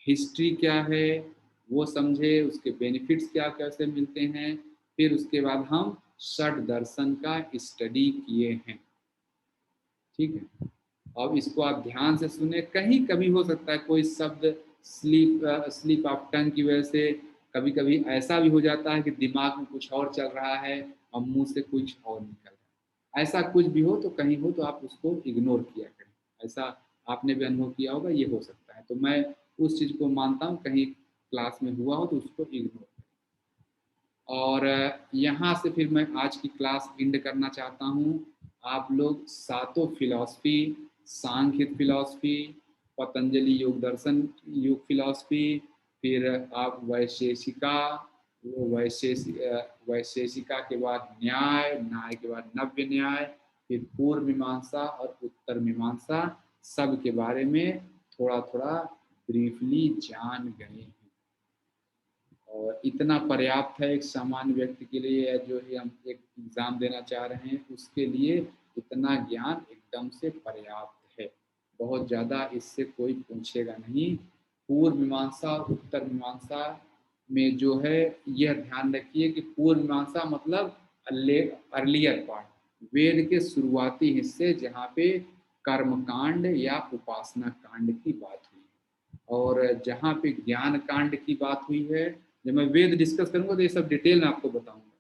हिस्ट्री क्या है वो समझे, उसके बेनिफिट्स क्या कैसे मिलते हैं। फिर उसके बाद हम षड दर्शन का स्टडी किए हैं, ठीक है। अब इसको आप ध्यान से सुने, कहीं कभी हो सकता है कोई शब्द स्लीप ऑफ टंग की वजह से कभी कभी ऐसा भी हो जाता है कि दिमाग में कुछ और चल रहा है अब मुंह से कुछ और निकल रहा है। ऐसा कुछ भी हो तो कहीं हो तो आप उसको इग्नोर किया करें। ऐसा आपने भी अनुभव किया होगा, ये हो सकता है। तो मैं उस चीज़ को मानता हूँ, कहीं क्लास में हुआ हो तो उसको इग्नोर करें। और यहाँ से फिर मैं आज की क्लास एंड करना चाहता हूँ। आप लोग सातों फिलॉसफी, सांख्य फिलॉसफी, पतंजलि योग दर्शन योग फिलॉसफी, फिर आप वैशेषिका, वो वैशेषिका के बाद न्याय, न्याय के बाद नव्य न्याय, फिर पूर्व मीमांसा और उत्तर मीमांसा, सब के बारे में थोड़ा थोड़ा ब्रीफली जान गए हैं। और इतना पर्याप्त है एक सामान्य व्यक्ति के लिए, जो ही हम एक एग्ज़ाम देना चाह रहे हैं उसके लिए इतना ज्ञान एकदम से पर्याप्त है। बहुत ज़्यादा इससे कोई पूछेगा नहीं। पूर्व मीमांसा और उत्तर मीमांसा में जो है, यह ध्यान रखिए कि पूर्व मीमांसा मतलब अर्लियर पार्ट, वेद के शुरुआती हिस्से जहाँ पे कर्मकांड या उपासना कांड की बात हुई है। और जहाँ पे ज्ञान कांड की बात हुई है, जब मैं वेद डिस्कस करूंगा तो ये सब डिटेल में आपको बताऊंगा।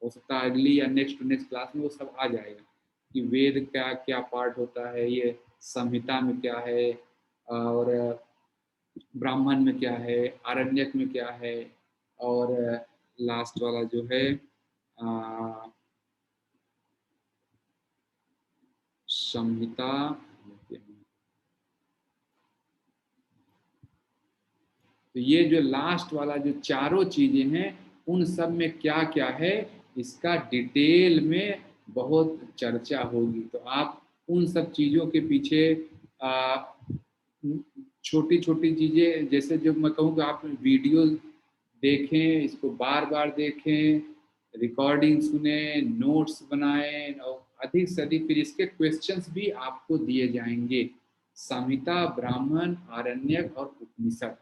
हो सकता है अगली या नेक्स्ट टू नेक्स्ट क्लास में वो सब आ जाएगा कि वेद क्या क्या पार्ट होता है, ये संहिता में क्या है, और ब्राह्मण में क्या है, आरण्यक में क्या है, और लास्ट वाला जो है संहिता, तो ये जो लास्ट वाला जो चारों चीजें हैं, उन सब में क्या क्या है इसका डिटेल में बहुत चर्चा होगी। तो आप उन सब चीजों के पीछे छोटी छोटी चीजें, जैसे जो मैं कहूँ कि आप वीडियो देखें, इसको बार बार देखें, रिकॉर्डिंग सुने, नोट्स बनाएं, और अधिक से अधिक फिर इसके क्वेश्चंस भी आपको दिए जाएंगे। संहिता, ब्राह्मण, आरण्यक और उपनिषद,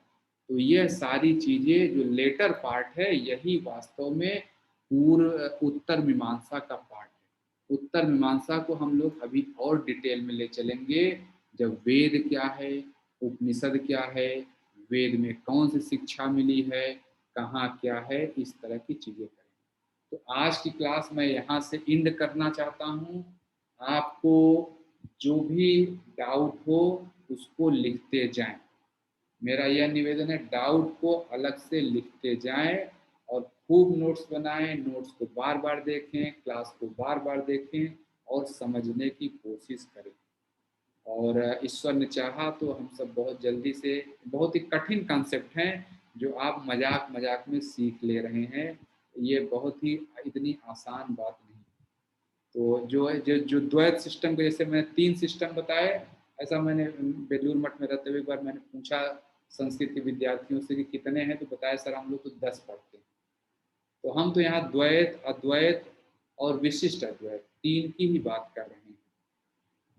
तो यह सारी चीजें जो लेटर पार्ट है, यही वास्तव में पूर्व उत्तर मीमांसा का पार्ट है। उत्तर मीमांसा को हम लोग अभी और डिटेल में ले चलेंगे, जब वेद क्या है, उपनिषद क्या है, वेद में कौन सी शिक्षा मिली है, कहाँ क्या है, इस तरह की चीजें करेंगे। तो आज की क्लास मैं यहाँ से एंड करना चाहता हूँ। आपको जो भी डाउट हो उसको लिखते जाएं। मेरा यह निवेदन है, डाउट को अलग से लिखते जाएं और खूब नोट्स बनाएं, नोट्स को बार बार देखें, क्लास को बार बार देखें और समझने की कोशिश करें। और ईश्वर ने चाहा तो हम सब बहुत जल्दी से, बहुत ही कठिन कॉन्सेप्ट हैं जो आप मजाक मजाक में सीख ले रहे हैं, ये बहुत ही इतनी आसान बात नहीं। तो जो है जो द्वैत सिस्टम के, जैसे मैंने 3 सिस्टम बताए, ऐसा मैंने बेलूर मठ में रहते हुए एक बार मैंने पूछा संस्कृत के विद्यार्थियों से कि कितने हैं, तो बताया सर हम लोग तो 10 पढ़ते हैं। तो हम तो यहाँ द्वैत, अद्वैत और विशिष्ट अद्वैत 3 की ही बात कर रहे हैं।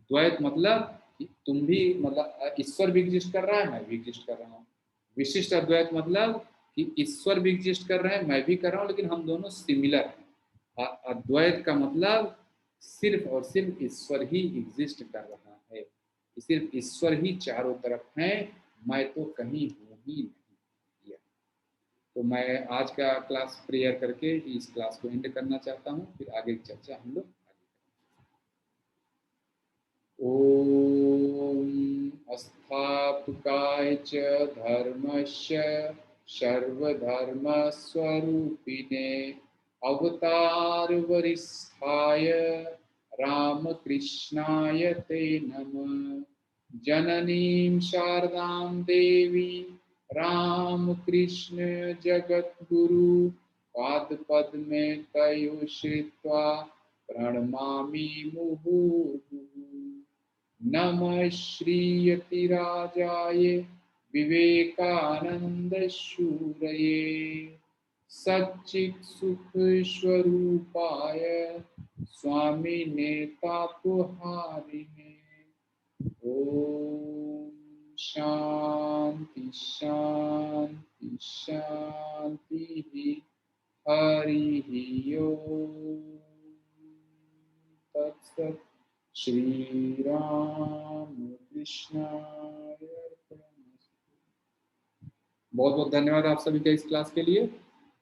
द्वैत मतलब कि तुम भी, मतलब ईश्वर भी एग्जिस्ट कर रहा है, मैं भी एग्जिस्ट कर रहा हूँ। विशिष्ट अद्वैत मतलब कि ईश्वर भी एग्जिस्ट कर रहे हैं, मैं भी कर रहा हूँ, लेकिन हम दोनों सिमिलर हैं। अद्वैत का मतलब सिर्फ और सिर्फ ईश्वर ही एग्जिस्ट कर रहा है, सिर्फ ईश्वर ही चारों तरफ हैं, मैं तो कहीं हूँ ही नहीं। तो मैं आज का क्लास प्रेयर करके इस क्लास को एंड करना चाहता हूँ, फिर आगे की चर्चा हम लोग ॐ अस्थापकाय च धर्मस्य सर्वधर्मस्वरूपिणे अवतारवरिष्ठाय रामकृष्णाय ते नमः। जननीं शारदां देवी रामकृष्ण जगद्गुरु पादपद्मे तयोः श्रित्वा प्रणमामि मुहुर्मुहुः। नमः श्रीयतिराजाय विवेकानन्दशूरये सच्चित्सुखस्वरूपाय स्वामिने तापहारिणे। ॐ शान्ति शान्ति शान्तिः। हरिः ओम् तत्सत्। श्री राम कृष्णाय अर्पणमस्तु। बहुत बहुत धन्यवाद आप सभी का इस क्लास के लिए,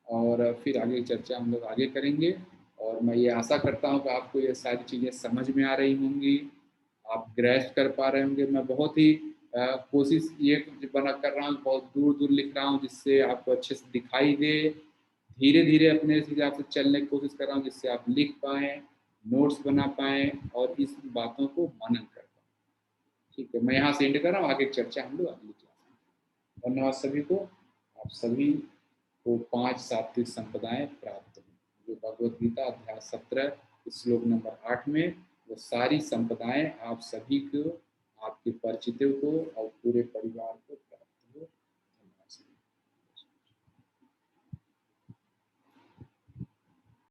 और फिर आगे चर्चा हम लोग आगे करेंगे। और और मैं ये आशा करता हूँ कि आपको ये सारी चीज़ें समझ में आ रही होंगी, आप ग्रैस्प कर पा रहे होंगे। मैं बहुत ही कोशिश ये कर रहा हूँ, बहुत दूर-दूर लिख रहा हूँ जिससे आपको अच्छे से दिखाई दे। धीरे-धीरे अपने इस हिसाब से चलने की कोशिश कर रहा हूँ जिससे आप लिख पाएँ, नोट्स बना पाएँ और इस बातों को मनन कर पाएँ। ठीक है, मैं यहाँ से एंड कर रहा हूँ, आगे की चर्चा हम लोग अगली क्लास में। धन्यवाद सभी को। आप सभी को 5 सात्विक संपदाएँ प्राप्त हुई। जो भगवद गीता अध्याय 17 श्लोक नंबर 8 में वो सारी संपदाएँ आप सभी को, आपके परिचितों को और पूरे परिवार को